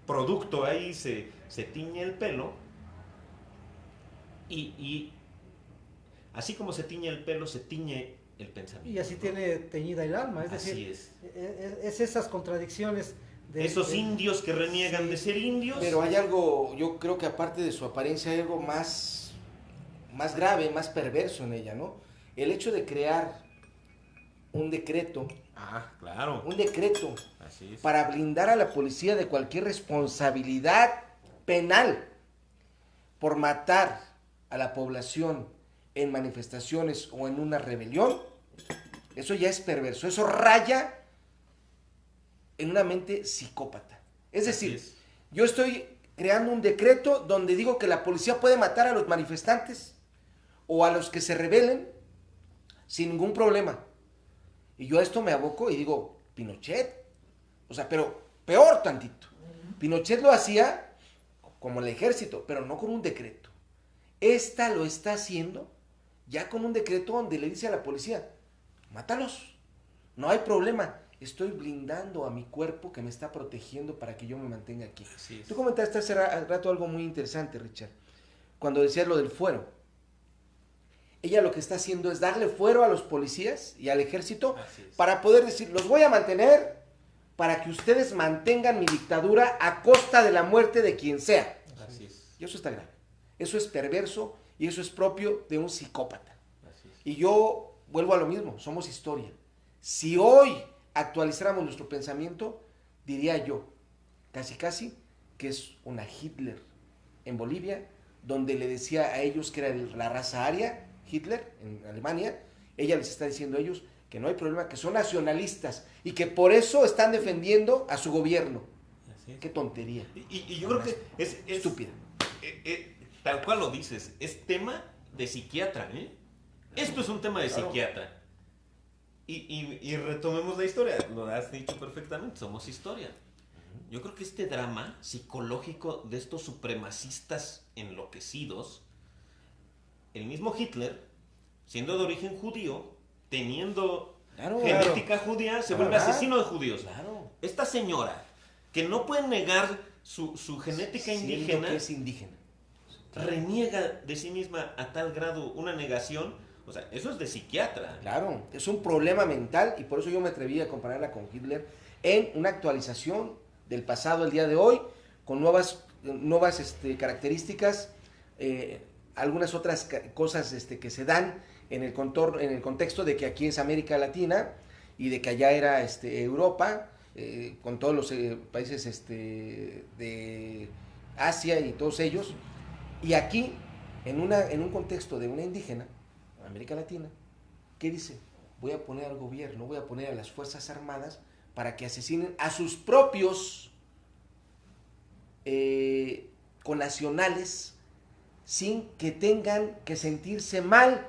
producto ahí se tiñe el pelo y así como se tiñe el pelo, se tiñe el pensamiento. Y así tiene teñida el alma, es Así decir, es. es esas contradicciones de Esos indios que reniegan sí. de ser indios. Pero hay algo, yo creo que aparte de su apariencia, hay algo más grave, más perverso en ella, ¿no? El hecho de crear un decreto Claro. Así es. para blindar a la policía de cualquier responsabilidad penal por matar a la población en manifestaciones o en una rebelión, eso ya es perverso, eso raya en una mente psicópata. Es decir, Así es. yo estoy creando un decreto donde digo que la policía puede matar a los manifestantes o a los que se rebelen sin ningún problema. Y yo a esto me aboco y digo, Pinochet, o sea, pero peor tantito. Pinochet lo hacía como el ejército, pero no con un decreto. Esta lo está haciendo ya con un decreto donde le dice a la policía, mátalos, no hay problema, estoy blindando a mi cuerpo que me está protegiendo para que yo me mantenga aquí. Así es. Tú comentaste hace rato algo muy interesante, Richard, cuando decías lo del fuero. Ella lo que está haciendo es darle fuero a los policías y al ejército Así es. para poder decir, los voy a mantener para que ustedes mantengan mi dictadura a costa de la muerte de quien sea. Así es. Y eso está grave. Eso es perverso y eso es propio de un psicópata. Así es. Y yo vuelvo a lo mismo, somos historia. Si hoy actualizáramos nuestro pensamiento, diría yo, casi, que es una Hitler en Bolivia, donde le decía a ellos que era la raza aria, Hitler en Alemania, ella les está diciendo a ellos que no hay problema, que son nacionalistas y que por eso están defendiendo a su gobierno. Así es. Qué tontería. Y yo creo que es Estúpida. Tal cual lo dices, es tema de psiquiatra, ¿eh? Esto es un tema de psiquiatra. Y retomemos la historia, lo has dicho perfectamente, somos historia. Yo creo que este drama psicológico de estos supremacistas enloquecidos, el mismo Hitler, siendo de origen judío, teniendo Claro, genética judía, se vuelve Ajá. asesino de judíos. Claro. Esta señora, que no puede negar su genética Siendo indígena, que es indígena. reniega de sí misma a tal grado una negación, o sea, eso es de psiquiatra. Claro, es un problema mental y por eso yo me atreví a compararla con Hitler en una actualización del pasado al día de hoy, con nuevas características, algunas otras cosas que se dan en el contexto de que aquí es América Latina y de que allá era Europa, con todos los países de Asia y todos ellos, y aquí en un contexto de una indígena, América Latina, ¿qué dice? voy a poner al gobierno, voy a poner a las Fuerzas Armadas para que asesinen a sus propios connacionales sin que tengan que sentirse mal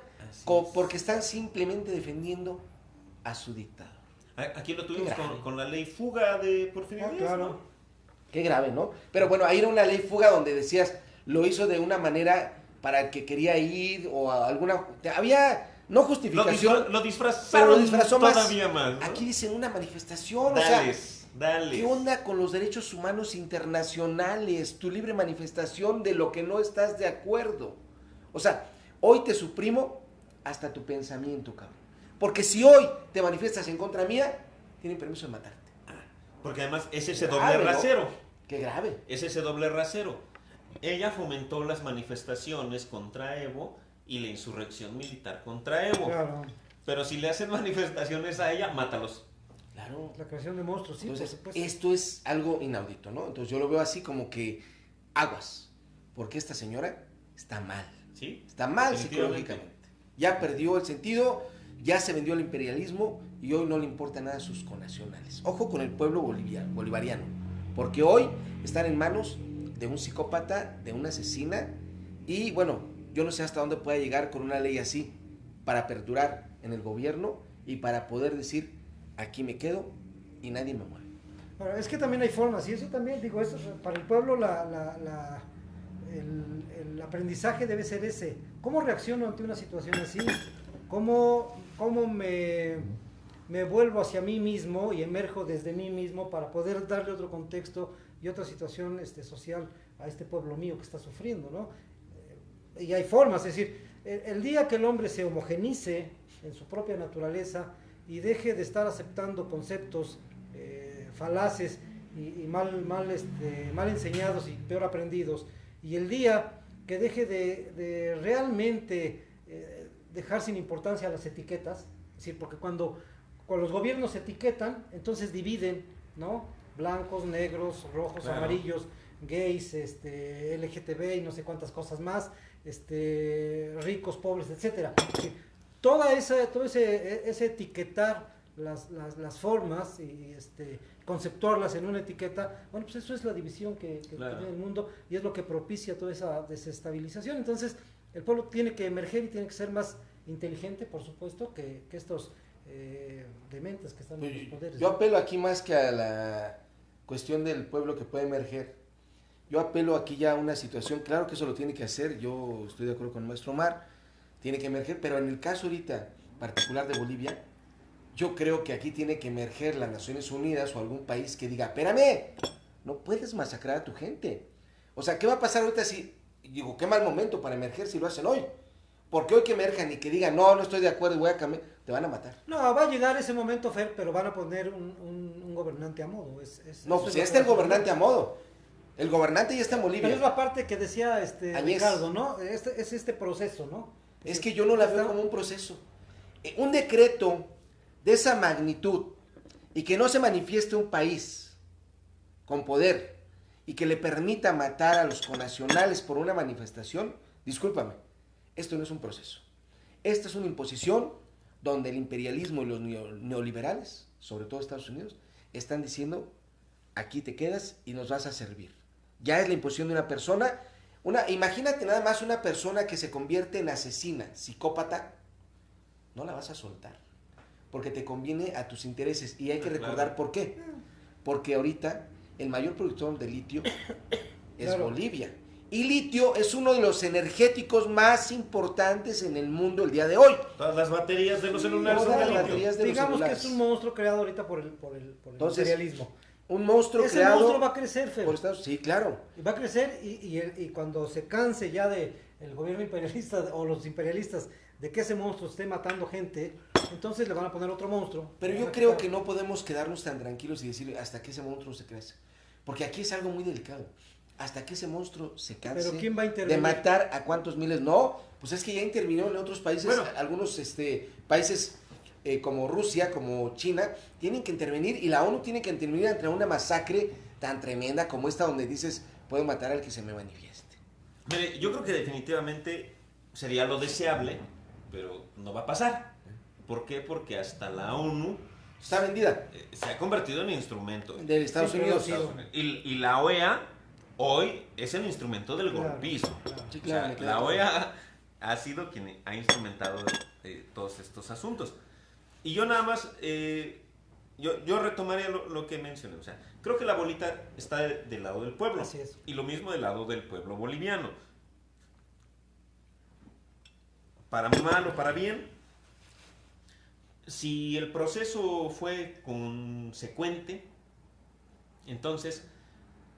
porque están simplemente defendiendo a su dictador. Aquí lo tuvimos con la ley fuga de Porfirio Díaz, claro. ¿no? Qué grave, ¿no? Pero bueno, ahí era una ley fuga donde decías, lo hizo de una manera para el que quería ir o alguna... Había, no justificación, Lo disfrazaron, pero lo disfrazó todavía más, ¿no? Aquí dicen una manifestación, Dales. ¿qué onda con los derechos humanos internacionales? Tu libre manifestación de lo que no estás de acuerdo. O sea, hoy te suprimo hasta tu pensamiento, cabrón. Porque si hoy te manifiestas en contra mía, tienen permiso de matarte. Porque además es ese Grave, doble ¿no? rasero. Qué grave. Es ese doble rasero. Ella fomentó las manifestaciones contra Evo y la insurrección militar contra Evo. Claro. Pero si le hacen manifestaciones a ella, mátalos. Claro. La creación de monstruos, sí, Entonces, por supuesto. esto es algo inaudito, ¿no? Entonces yo lo veo así como que aguas, porque esta señora está mal. ¿Sí? Está mal Definitivamente. psicológicamente. Ya perdió el sentido, ya se vendió al imperialismo y hoy no le importa nada a sus connacionales. Ojo con el pueblo bolivariano, porque hoy están en manos de un psicópata, de una asesina y bueno, yo no sé hasta dónde pueda llegar con una ley así para perdurar en el gobierno y para poder decir aquí me quedo y nadie me mueve. Ahora, es que también hay formas, y eso también, digo, eso, para el pueblo el aprendizaje debe ser ese. ¿Cómo reacciono ante una situación así? ¿Cómo me vuelvo hacia mí mismo y emerjo desde mí mismo para poder darle otro contexto y otra situación social a este pueblo mío que está sufriendo, ¿no? Y hay formas, es decir, el día que el hombre se homogenice en su propia naturaleza y deje de estar aceptando conceptos falaces y mal enseñados y peor aprendidos, y el día que deje de realmente dejar sin importancia las etiquetas, es decir, porque cuando los gobiernos etiquetan, entonces dividen, ¿no? Blancos, negros, rojos, Claro. amarillos, gays, LGTB y no sé cuántas cosas más, ricos, pobres, etcétera. Todo ese etiquetar las formas y conceptuarlas en una etiqueta, bueno, pues eso es la división que Claro. tiene el mundo y es lo que propicia toda esa desestabilización. Entonces, el pueblo tiene que emerger y tiene que ser más inteligente, por supuesto, que estos dementes que están en los poderes. Yo apelo aquí más que a la cuestión del pueblo que puede emerger. Yo apelo aquí ya a una situación, claro que eso lo tiene que hacer, yo estoy de acuerdo con el maestro Omar, tiene que emerger, pero en el caso ahorita particular de Bolivia, yo creo que aquí tiene que emerger las Naciones Unidas o algún país que diga, espérame, no puedes masacrar a tu gente. O sea, ¿qué va a pasar ahorita si, digo, qué mal momento para emerger si lo hacen hoy? Porque hoy que emerjan y que digan, no estoy de acuerdo y voy a cambiar, te van a matar. No, va a llegar ese momento, Fer, pero van a poner un gobernante a modo. No, pues ya está el gobernante a modo. El gobernante ya está en Bolivia. Pero es la parte que decía Añez. Ricardo, ¿no? Es este proceso, ¿no? Es que yo no la veo como un proceso. Un decreto de esa magnitud y que no se manifieste un país con poder y que le permita matar a los connacionales por una manifestación, discúlpame, esto no es un proceso. Esta es una imposición donde el imperialismo y los neoliberales, sobre todo Estados Unidos, están diciendo, aquí te quedas y nos vas a servir. Ya es la imposición de una persona. Imagínate nada más una persona que se convierte en asesina, psicópata, no la vas a soltar, porque te conviene a tus intereses. Y hay que recordar por qué. Porque ahorita el mayor productor de litio es Claro. Bolivia. Y litio es uno de los energéticos más importantes en el mundo el día de hoy. Todas las baterías de los celulares son Todas de las litio. baterías de los Digamos que celulares. es un monstruo creado ahorita por el Entonces, imperialismo. Un monstruo Ese creado monstruo va a crecer, Fer. por Estados Unidos. Sí, claro. Y va a crecer y cuando se canse ya de el gobierno imperialista o los imperialistas de que ese monstruo esté matando gente, entonces le van a poner otro monstruo. Pero Le yo van a creo quitar. que no podemos quedarnos tan tranquilos y decir hasta que ese monstruo se crece. Porque aquí es algo muy delicado. Hasta que ese monstruo se canse Pero ¿quién va a de intervenir? matar a cuántos miles. No, pues es que ya intervino en otros países, Bueno. algunos países como Rusia, como China, tienen que intervenir y la ONU tiene que intervenir ante una masacre tan tremenda como esta donde dices, puedo matar al que se me manifieste. Mire, yo creo que definitivamente sería lo deseable, pero no va a pasar. ¿Por qué? Porque hasta la ONU Está vendida. se ha convertido en instrumento. De Estados Sí, Unidos. pero Y la OEA hoy es el instrumento del Claro, golpismo. claro. Sí, O claro, sea, me queda la claro. OEA ha sido quien ha instrumentado todos estos asuntos. Y yo nada más, yo retomaría lo que mencioné. O sea, creo que la bolita está del lado del pueblo. Así es. Y lo mismo del lado del pueblo boliviano. Para mal o para bien, si el proceso fue consecuente, entonces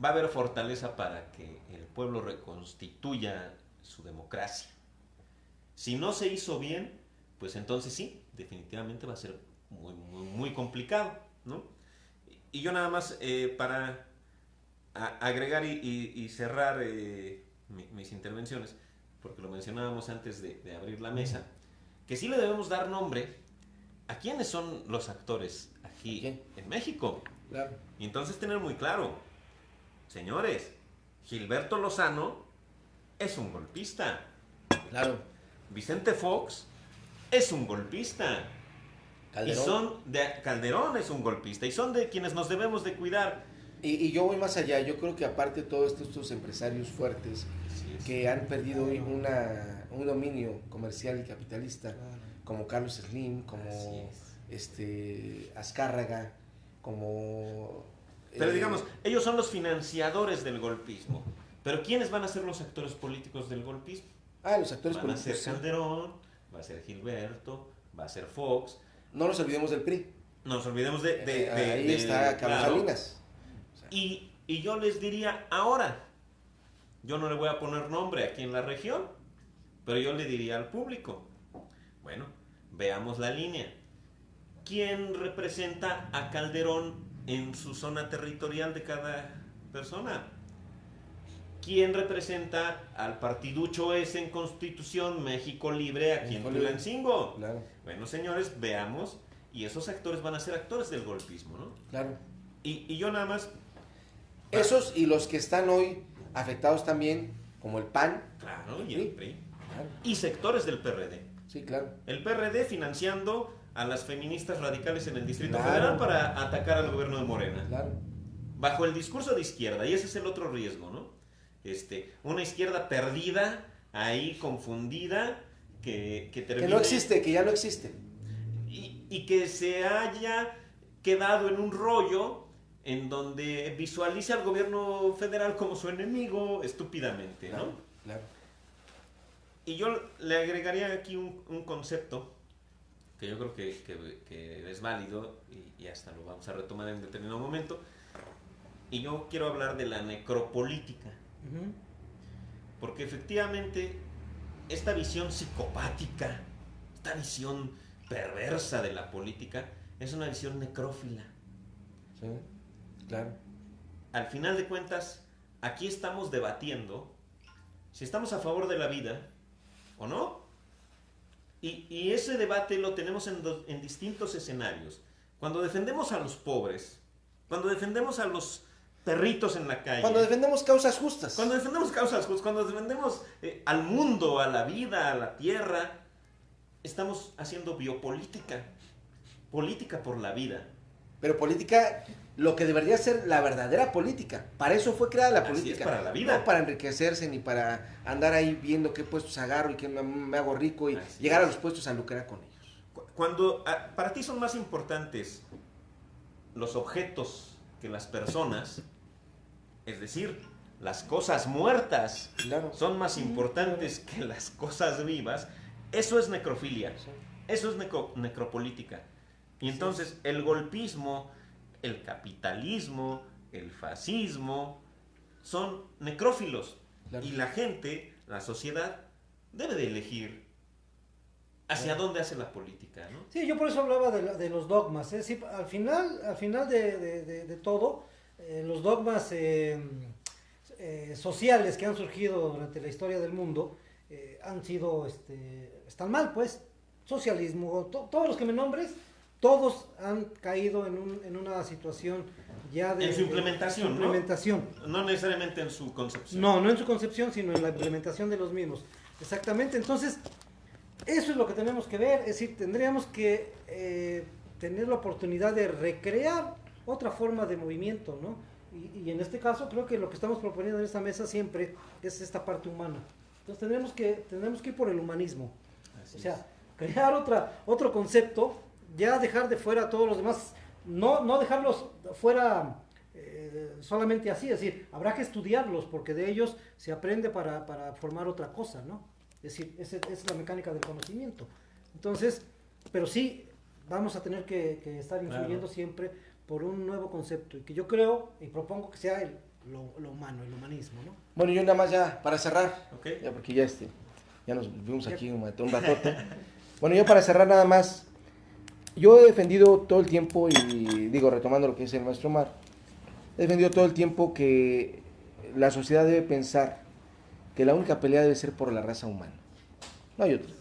va a haber fortaleza para que el pueblo reconstituya su democracia. Si no se hizo bien, pues entonces sí, definitivamente va a ser muy complicado, ¿no? Y yo nada más para agregar y cerrar mis intervenciones, porque lo mencionábamos antes de abrir la mesa, que sí le debemos dar nombre a quiénes son los actores aquí ¿Quién? en México. Claro. Y entonces tener muy claro, señores, Gilberto Lozano es un golpista. Claro. Vicente Fox es un golpista. Calderón. Y son de Calderón es un golpista. Y son de quienes nos debemos de cuidar. Y yo voy más allá. Yo creo que aparte de todos estos empresarios fuertes Así es. que han perdido hoy un dominio comercial y capitalista, Claro. como Carlos Slim, como Así Azcárraga, como... Pero digamos, ellos son los financiadores del golpismo. Pero ¿quiénes van a ser los actores políticos del golpismo? los actores Van a ser políticos. Sí. Calderón, va a ser Gilberto, va a ser Fox. No nos olvidemos del PRI. No nos olvidemos de Ahí está Carlos claro. Salinas. O sea, Y yo les diría ahora, yo no le voy a poner nombre aquí en la región, pero yo le diría al público, bueno, veamos la línea. ¿Quién representa a Calderón en su zona territorial de cada persona? ¿Quién representa al partiducho ese en Constitución México Libre aquí en México Libre. Tulancingo? Claro, Bueno, señores, veamos, y esos actores van a ser actores del golpismo, ¿no? claro. Y yo nada más... Esos y los que están hoy afectados también, como el PAN. Claro, y el PRI. Claro. Y sectores del PRD. Sí, claro. El PRD financiando a las feministas radicales en el Distrito Claro. Federal para atacar al gobierno de Morena. Claro. Bajo el discurso de izquierda, y ese es el otro riesgo, ¿no? Una izquierda perdida, ahí confundida, que termine... Que no existe, que ya no existe. Y que se haya quedado en un rollo en donde visualiza al gobierno federal como su enemigo estúpidamente, ¿no? Claro, claro. Y yo le agregaría aquí un concepto que yo creo que es válido y hasta lo vamos a retomar en determinado momento. Y yo quiero hablar de la necropolítica. Ujú. Porque efectivamente esta visión psicopática, esta visión perversa de la política, es una visión necrófila. Sí, claro. Al final de cuentas, aquí estamos debatiendo si estamos a favor de la vida o no. Y ese debate lo tenemos en distintos escenarios. Cuando defendemos a los pobres, cuando defendemos a los perritos en la calle, Cuando defendemos causas justas. cuando defendemos causas justas, cuando defendemos al mundo, a la vida, a la tierra, estamos haciendo biopolítica, política por la vida. Pero política, lo que debería ser la verdadera política. Para eso fue creada la Así política. es, para la vida. No para enriquecerse ni para andar ahí viendo qué puestos agarro y qué me hago rico y Así llegar es. a los puestos a lucrar con ellos. Cuando para ti son más importantes los objetos que las personas, es decir, las cosas muertas Claro. son más importantes que las cosas vivas, eso es necrofilia, Sí. eso es necropolítica. Y entonces el golpismo, el capitalismo, el fascismo, son necrófilos. Claro. Y la gente, la sociedad, debe de elegir hacia dónde hace la política, ¿no? Sí, yo por eso hablaba de los dogmas. Es decir, al final de todo, los dogmas sociales que han surgido durante la historia del mundo han sido, están mal, pues. Socialismo, todos los que me nombres, todos han caído en una situación ya de... En su implementación, de ¿no? implementación. No necesariamente en su concepción. No en su concepción, sino en la implementación de los mismos. Exactamente, entonces, Eso es lo que tenemos que ver, es decir, tendríamos que tener la oportunidad de recrear otra forma de movimiento, ¿no? Y en este caso creo que lo que estamos proponiendo en esta mesa siempre es esta parte humana. Entonces tenemos que ir por el humanismo. O sea, crear otro concepto, ya dejar de fuera a todos los demás, no dejarlos fuera solamente así, es decir, habrá que estudiarlos porque de ellos se aprende para formar otra cosa, ¿no? Es decir, esa es la mecánica del conocimiento. Entonces, pero sí vamos a tener que estar influyendo siempre por un nuevo concepto y que yo creo y propongo que sea lo humano, el humanismo, ¿no? Bueno, yo nada más ya para cerrar, Okay. ya porque ya nos vimos aquí un ratote. Bueno, yo para cerrar nada más, yo he defendido todo el tiempo, y digo, retomando lo que dice el maestro Omar, he defendido todo el tiempo que la sociedad debe pensar que la única pelea debe ser por la raza humana. No hay otra.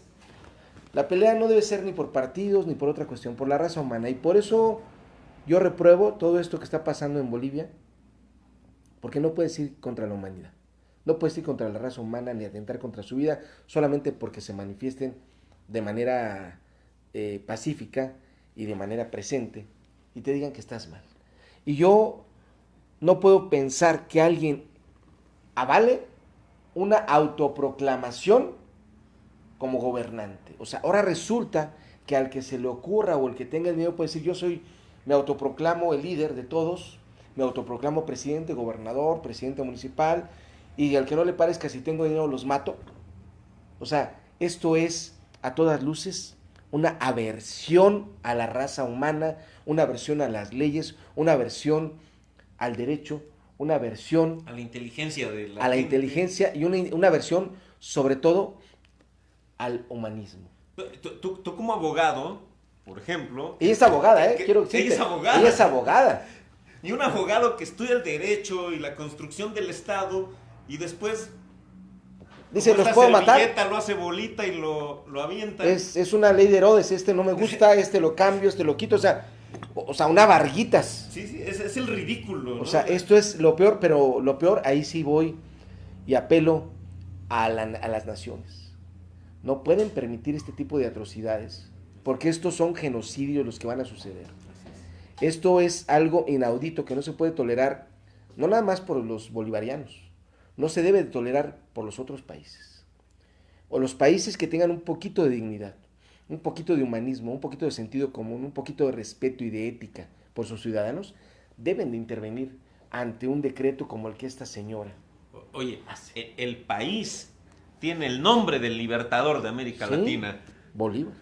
La pelea no debe ser ni por partidos ni por otra cuestión, por la raza humana. Y por eso yo repruebo todo esto que está pasando en Bolivia, porque no puedes ir contra la humanidad. No puedes ir contra la raza humana ni atentar contra su vida solamente porque se manifiesten de manera pacífica y de manera presente y te digan que estás mal. Y yo no puedo pensar que alguien avale una autoproclamación como gobernante. O sea, ahora resulta que al que se le ocurra o el que tenga el miedo puede decir, me autoproclamo el líder de todos, me autoproclamo presidente, gobernador, presidente municipal, y al que no le parezca, si tengo dinero los mato. O sea, esto es a todas luces una aversión a la raza humana, una aversión a las leyes, una aversión al derecho, una aversión a la inteligencia de a la gente. inteligencia y una aversión sobre todo al humanismo. Tú como abogado, por ejemplo... Ella es abogada, quiero decirte. Ella es abogada. Ella es abogada. Y un abogado que estudia el derecho y la construcción del Estado y después... Dice, como ¿los esta puedo matar? servilleta, lo hace bolita y lo avienta. Es una ley de Herodes, no me gusta, lo cambio, lo quito, o sea, una varguitas. Sí, es el ridículo, ¿no? O sea, esto es lo peor, pero lo peor, ahí sí voy y apelo a las naciones. No pueden permitir este tipo de atrocidades, porque estos son genocidios los que van a suceder. Esto es algo inaudito que no se puede tolerar, no nada más por los bolivarianos, no se debe de tolerar por los otros países. O los países que tengan un poquito de dignidad, un poquito de humanismo, un poquito de sentido común, un poquito de respeto y de ética por sus ciudadanos, deben de intervenir ante un decreto como el que esta señora Oye, hace. el país tiene el nombre del libertador de América Latina. Bolivia.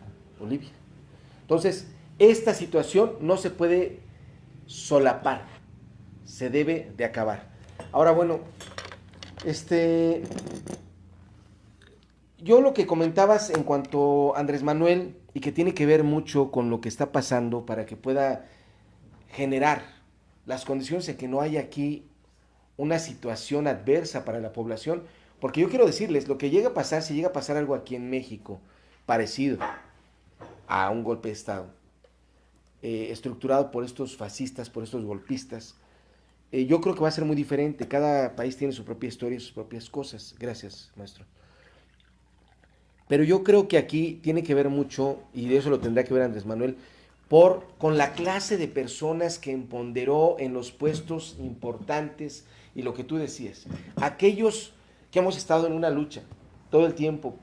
Entonces, esta situación no se puede solapar, se debe de acabar. Ahora, bueno, yo lo que comentabas en cuanto a Andrés Manuel, y que tiene que ver mucho con lo que está pasando para que pueda generar las condiciones en que no haya aquí una situación adversa para la población, porque yo quiero decirles, lo que llega a pasar, si llega a pasar algo aquí en México, parecido a un golpe de Estado, estructurado por estos fascistas, por estos golpistas, yo creo que va a ser muy diferente. Cada país tiene su propia historia, sus propias cosas. Gracias, maestro. Pero yo creo que aquí tiene que ver mucho, y de eso lo tendrá que ver Andrés Manuel, con la clase de personas que empoderó en los puestos importantes, y lo que tú decías, aquellos que hemos estado en una lucha todo el tiempo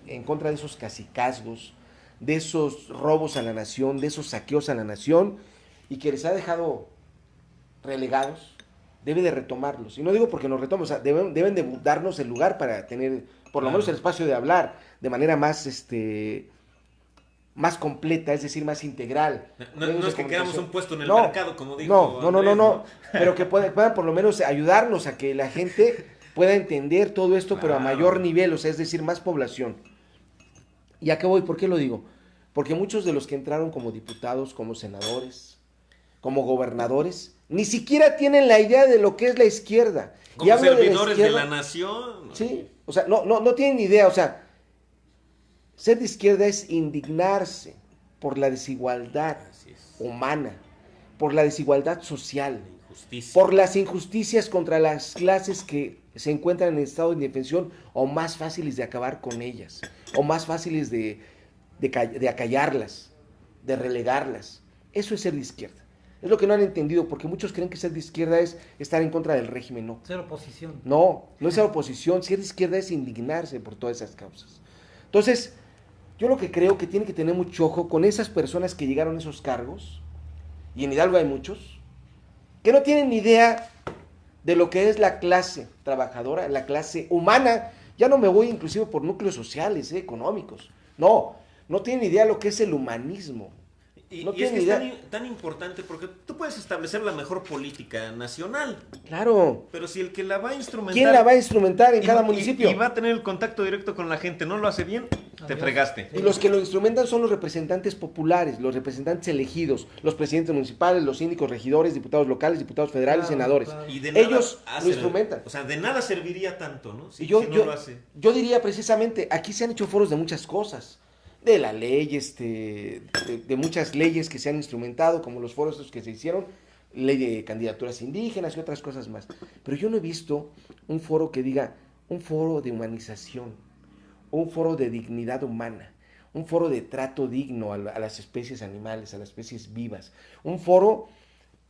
en contra de esos cacicazgos, de esos robos a la nación, de esos saqueos a la nación, y que les ha dejado relegados, debe de retomarlos. Y no digo porque nos retomen, o sea, deben de darnos el lugar para tener, por lo menos, el espacio de hablar de manera más completa, es decir, más integral. No es que queramos un puesto en el mercado, como dijo No, pero que puedan por lo menos ayudarnos a que la gente pueda entender todo esto, pero a mayor nivel, o sea, es decir, más población. ¿Y a qué voy? ¿Por qué lo digo? Porque muchos de los que entraron como diputados, como senadores, como gobernadores, ni siquiera tienen la idea de lo que es la izquierda. Como servidores de la nación. Sí, o sea, no tienen ni idea, o sea, ser de izquierda es indignarse por la desigualdad humana, por la desigualdad social, Injusticia. por las injusticias contra las clases que se encuentran en estado de indefensión o más fáciles de acabar con ellas, o más fáciles de acallarlas, de relegarlas. Eso es ser de izquierda. Es lo que no han entendido, porque muchos creen que ser de izquierda es estar en contra del régimen. No. Ser oposición. No es ser oposición. Ser de izquierda es indignarse por todas esas causas. Entonces, yo lo que creo que tiene que tener mucho ojo con esas personas que llegaron a esos cargos, y en Hidalgo hay muchos, que no tienen ni idea de lo que es la clase trabajadora, la clase humana. Ya no me voy inclusive por núcleos sociales, económicos. No tienen idea de lo que es el humanismo. Y No es tienen que idea. es tan importante porque tú puedes establecer la mejor política nacional, Claro. pero si el que la va a instrumentar... ¿Quién la va a instrumentar en y- cada y- municipio? Y va a tener el contacto directo con la gente, no lo hace bien, te Adiós. fregaste. Y los que lo instrumentan son los representantes populares, los representantes elegidos, los presidentes municipales, los síndicos, regidores, diputados locales, diputados federales, Claro, senadores. claro. Y de nada Ellos hace- lo instrumentan. O sea, de nada serviría tanto, ¿no? Si, Y yo, si no yo, lo hace. yo diría precisamente, aquí se han hecho foros de muchas cosas, de la ley, de muchas leyes que se han instrumentado, como los foros estos que se hicieron, ley de candidaturas indígenas y otras cosas más. Pero yo no he visto un foro que diga, un foro de humanización, un foro de dignidad humana, un foro de trato digno a las especies animales, a las especies vivas, un foro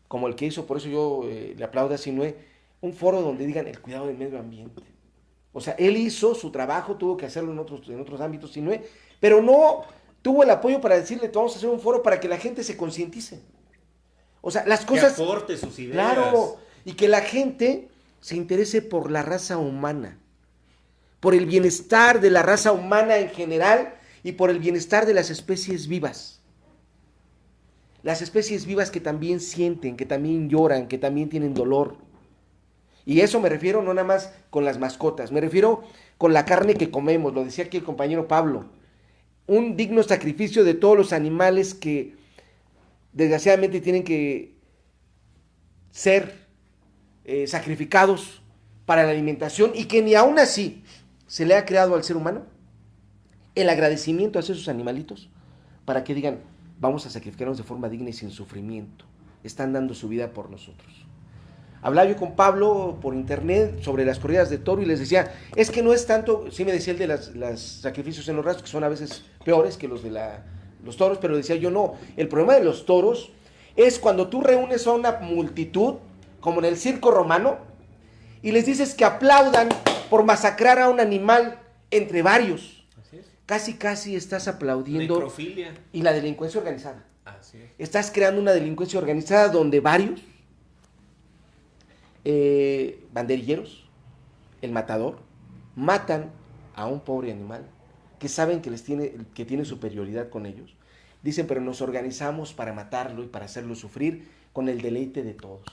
como el que hizo, por eso yo le aplaudo a Sinue, un foro donde digan el cuidado del medio ambiente. O sea, él hizo su trabajo, tuvo que hacerlo en otros ámbitos, Sinue, pero no tuvo el apoyo para decirle, vamos a hacer un foro para que la gente se concientice. O sea, las cosas... Que aporte sus ideas. Claro, y que la gente se interese por la raza humana, por el bienestar de la raza humana en general y por el bienestar de las especies vivas. Las especies vivas que también sienten, que también lloran, que también tienen dolor. Y eso me refiero no nada más con las mascotas, me refiero con la carne que comemos, lo decía aquí el compañero Pablo. Un digno sacrificio de todos los animales que desgraciadamente tienen que ser sacrificados para la alimentación y que ni aún así se le ha creado al ser humano el agradecimiento hacia esos animalitos para que digan, vamos a sacrificarnos de forma digna y sin sufrimiento. Están dando su vida por nosotros. Hablaba yo con Pablo por internet sobre las corridas de toro y les decía, es que no es tanto, sí me decía el de los sacrificios en los rastros, que son a veces peores que los de los toros, pero decía yo no, el problema de los toros es cuando tú reúnes a una multitud, como en el circo romano, y les dices que aplaudan por masacrar a un animal entre varios. Así es. Casi estás aplaudiendo. Necrofilia. Y la delincuencia organizada. Así es. Estás creando una delincuencia organizada donde varios banderilleros, el matador, matan a un pobre animal que saben que tiene superioridad con ellos. Dicen, pero nos organizamos para matarlo y para hacerlo sufrir con el deleite de todos.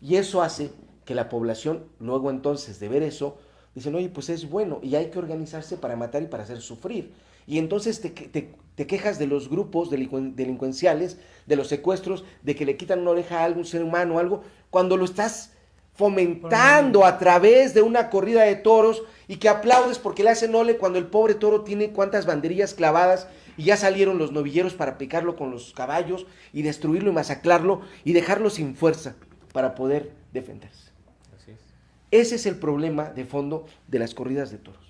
Y eso hace que la población, luego entonces de ver eso, dicen, oye, pues es bueno y hay que organizarse para matar y para hacer sufrir. Y entonces te quejas de los grupos delincuenciales, de los secuestros, de que le quitan una oreja a algún ser humano o algo, cuando lo estás fomentando a través de una corrida de toros y que aplaudes porque le hacen ole cuando el pobre toro tiene cuantas banderillas clavadas y ya salieron los novilleros para picarlo con los caballos y destruirlo y masacrarlo y dejarlo sin fuerza para poder defenderse. Así es. Ese es el problema de fondo de las corridas de toros.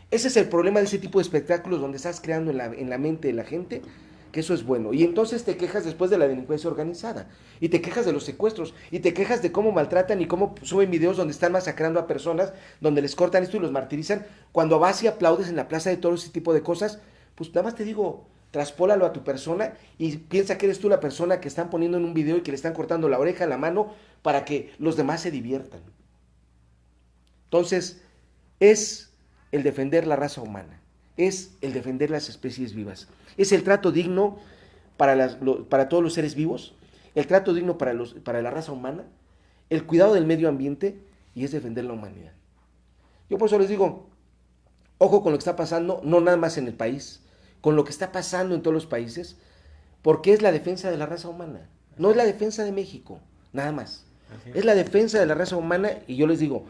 Ese es el problema de ese tipo de espectáculos donde estás creando en la mente de la gente que eso es bueno. Y entonces te quejas después de la delincuencia organizada, y te quejas de los secuestros, y te quejas de cómo maltratan y cómo suben videos donde están masacrando a personas, donde les cortan esto y los martirizan. Cuando vas y aplaudes en la plaza de toros, ese tipo de cosas, pues nada más te digo, traspólalo a tu persona y piensa que eres tú la persona que están poniendo en un video y que le están cortando la oreja, la mano, para que los demás se diviertan. Entonces, es el defender la raza humana, es el defender las especies vivas, es el trato digno para todos los seres vivos, el trato digno para la raza humana, el cuidado del medio ambiente y es defender la humanidad. Yo por eso les digo, ojo con lo que está pasando, no nada más en el país, con lo que está pasando en todos los países, porque es la defensa de la raza humana, no es la defensa de México, nada más. Es la defensa de la raza humana y yo les digo,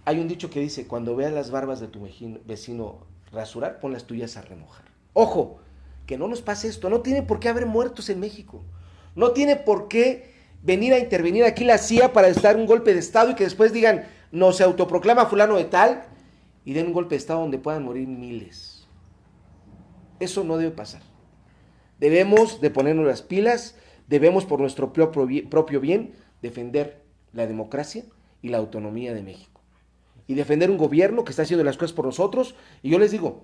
hay un dicho que dice, cuando veas las barbas de tu vecino rasurar, pon las tuyas a remojar. Ojo, que no nos pase esto, no tiene por qué haber muertos en México, no tiene por qué venir a intervenir aquí la CIA para dar un golpe de estado y que después digan, no se autoproclama fulano de tal y den un golpe de estado donde puedan morir miles. Eso no debe pasar. Debemos de ponernos las pilas, debemos por nuestro propio bien defender la democracia y la autonomía de México. Y defender un gobierno que está haciendo las cosas por nosotros. Y yo les digo,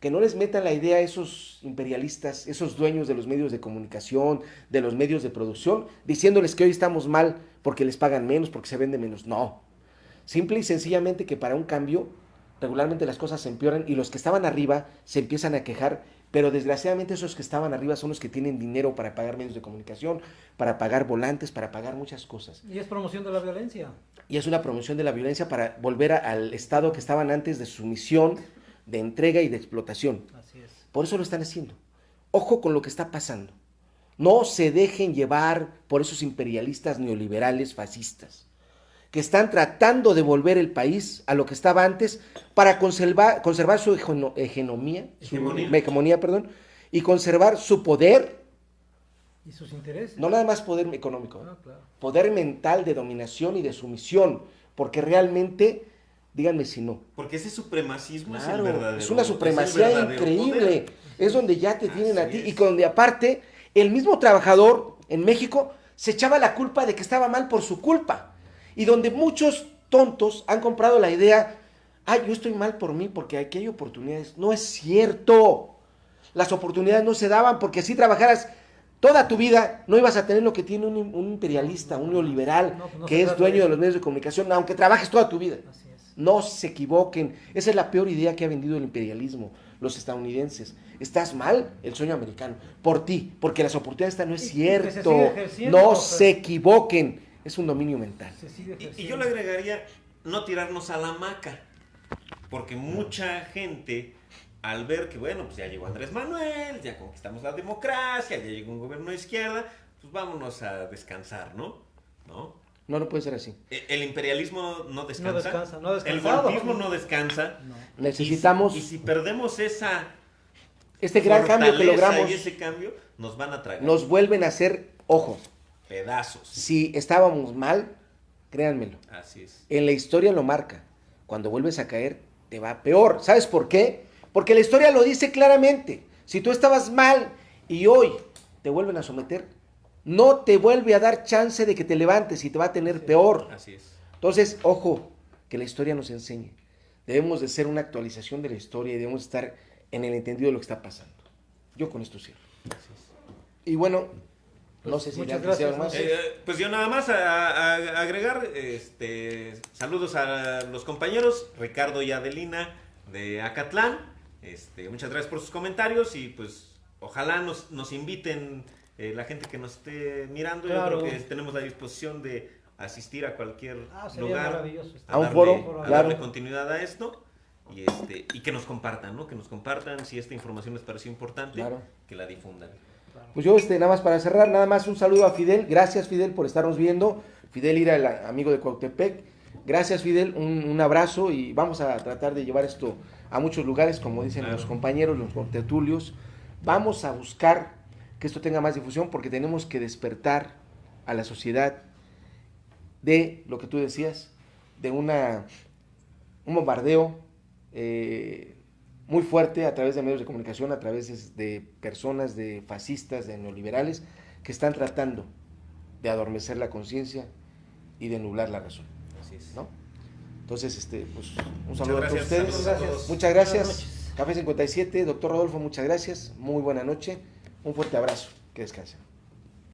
que no les metan la idea a esos imperialistas, esos dueños de los medios de comunicación, de los medios de producción, diciéndoles que hoy estamos mal porque les pagan menos, porque se vende menos. No. Simple y sencillamente que para un cambio, regularmente las cosas se empeoran y los que estaban arriba se empiezan a quejar, pero desgraciadamente esos que estaban arriba son los que tienen dinero para pagar medios de comunicación, para pagar volantes, para pagar muchas cosas. Y es promoción de la violencia. Y es una promoción de la violencia para volver al estado que estaban antes de sumisión, de entrega y de explotación. Así es. Por eso lo están haciendo. Ojo con lo que está pasando. No se dejen llevar por esos imperialistas neoliberales fascistas que están tratando de volver el país a lo que estaba antes para conservar su hegemonía, y conservar su poder. Y sus intereses. No nada más poder económico, Claro. poder mental de dominación y de sumisión, porque realmente, díganme si no. Porque ese supremacismo Claro, es el verdadero. es una es el supremacía verdadero increíble. poder. Es donde ya te tienen a Así ti es. y donde aparte el mismo trabajador en México se echaba la culpa de que estaba mal por su culpa. Y donde muchos tontos han comprado la idea, yo estoy mal por mí porque aquí hay oportunidades. No es cierto. Las oportunidades no se daban porque si trabajaras toda tu vida no ibas a tener lo que tiene un imperialista, un neoliberal, No que se es trata dueño de de los medios de comunicación, aunque trabajes toda tu vida. Así es. No se equivoquen. Esa es la peor idea que ha vendido el imperialismo, los estadounidenses. Estás mal, el sueño americano. Por ti, porque las oportunidades están, no es Y que se cierto. sigue ejerciendo, No pero- se equivoquen. Es un dominio mental. Se sigue Y ejerciendo. yo le agregaría no tirarnos a la hamaca, porque mucha gente al ver que bueno, pues ya llegó Andrés Manuel, ya conquistamos la democracia, ya llegó un gobierno de izquierda, pues vámonos a descansar, ¿no? No puede ser así. El imperialismo no descansa, No el descansado. golpismo no descansa. No. Necesitamos Y si perdemos esa este gran cambio que fortaleza logramos. y ese cambio, nos van a tragar Nos vuelven a hacer, ojo, pedazos. si estábamos mal, créanmelo, Así es. en la historia lo marca. Cuando vuelves a caer, te va peor. ¿Sabes por qué? Porque la historia lo dice claramente. Si tú estabas mal y hoy te vuelven a someter, no te vuelve a dar chance de que te levantes y te va a tener peor. Así es. Entonces, ojo, que la historia nos enseñe. Debemos de ser una actualización de la historia y debemos estar en el entendido de lo que está pasando. Yo con esto cierro. Así es. Y bueno, no sé si muchas le quisiera gracias, algo más. Pues yo nada más a agregar saludos a los compañeros Ricardo y Adelina de Acatlán. Muchas gracias por sus comentarios y pues ojalá nos inviten la gente que nos esté mirando. Claro. Yo creo que tenemos la disposición de asistir a cualquier Sería lugar maravilloso. A un foro, a claro. darle continuidad a esto y que nos compartan, ¿no? Que nos compartan si esta información les pareció importante, Claro. que la difundan. Pues yo, nada más para cerrar, nada más un saludo a Fidel. Gracias, Fidel, por estarnos viendo. Fidel Ira, el amigo de Cuautepec. Gracias, Fidel, un abrazo y vamos a tratar de llevar esto a muchos lugares, como dicen Claro. los compañeros, los contertulios. Vamos a buscar que esto tenga más difusión porque tenemos que despertar a la sociedad de lo que tú decías, de un bombardeo muy fuerte a través de medios de comunicación, a través de personas, de fascistas, de neoliberales, que están tratando de adormecer la conciencia y de nublar la razón, Así es. ¿no? Entonces, pues, un Muchas saludo a todos gracias, ustedes. saludos a todos. Muchas Buenas gracias. noches. Café 57, doctor Rodolfo, muchas gracias. Muy buena noche. Un fuerte abrazo. Que descansen.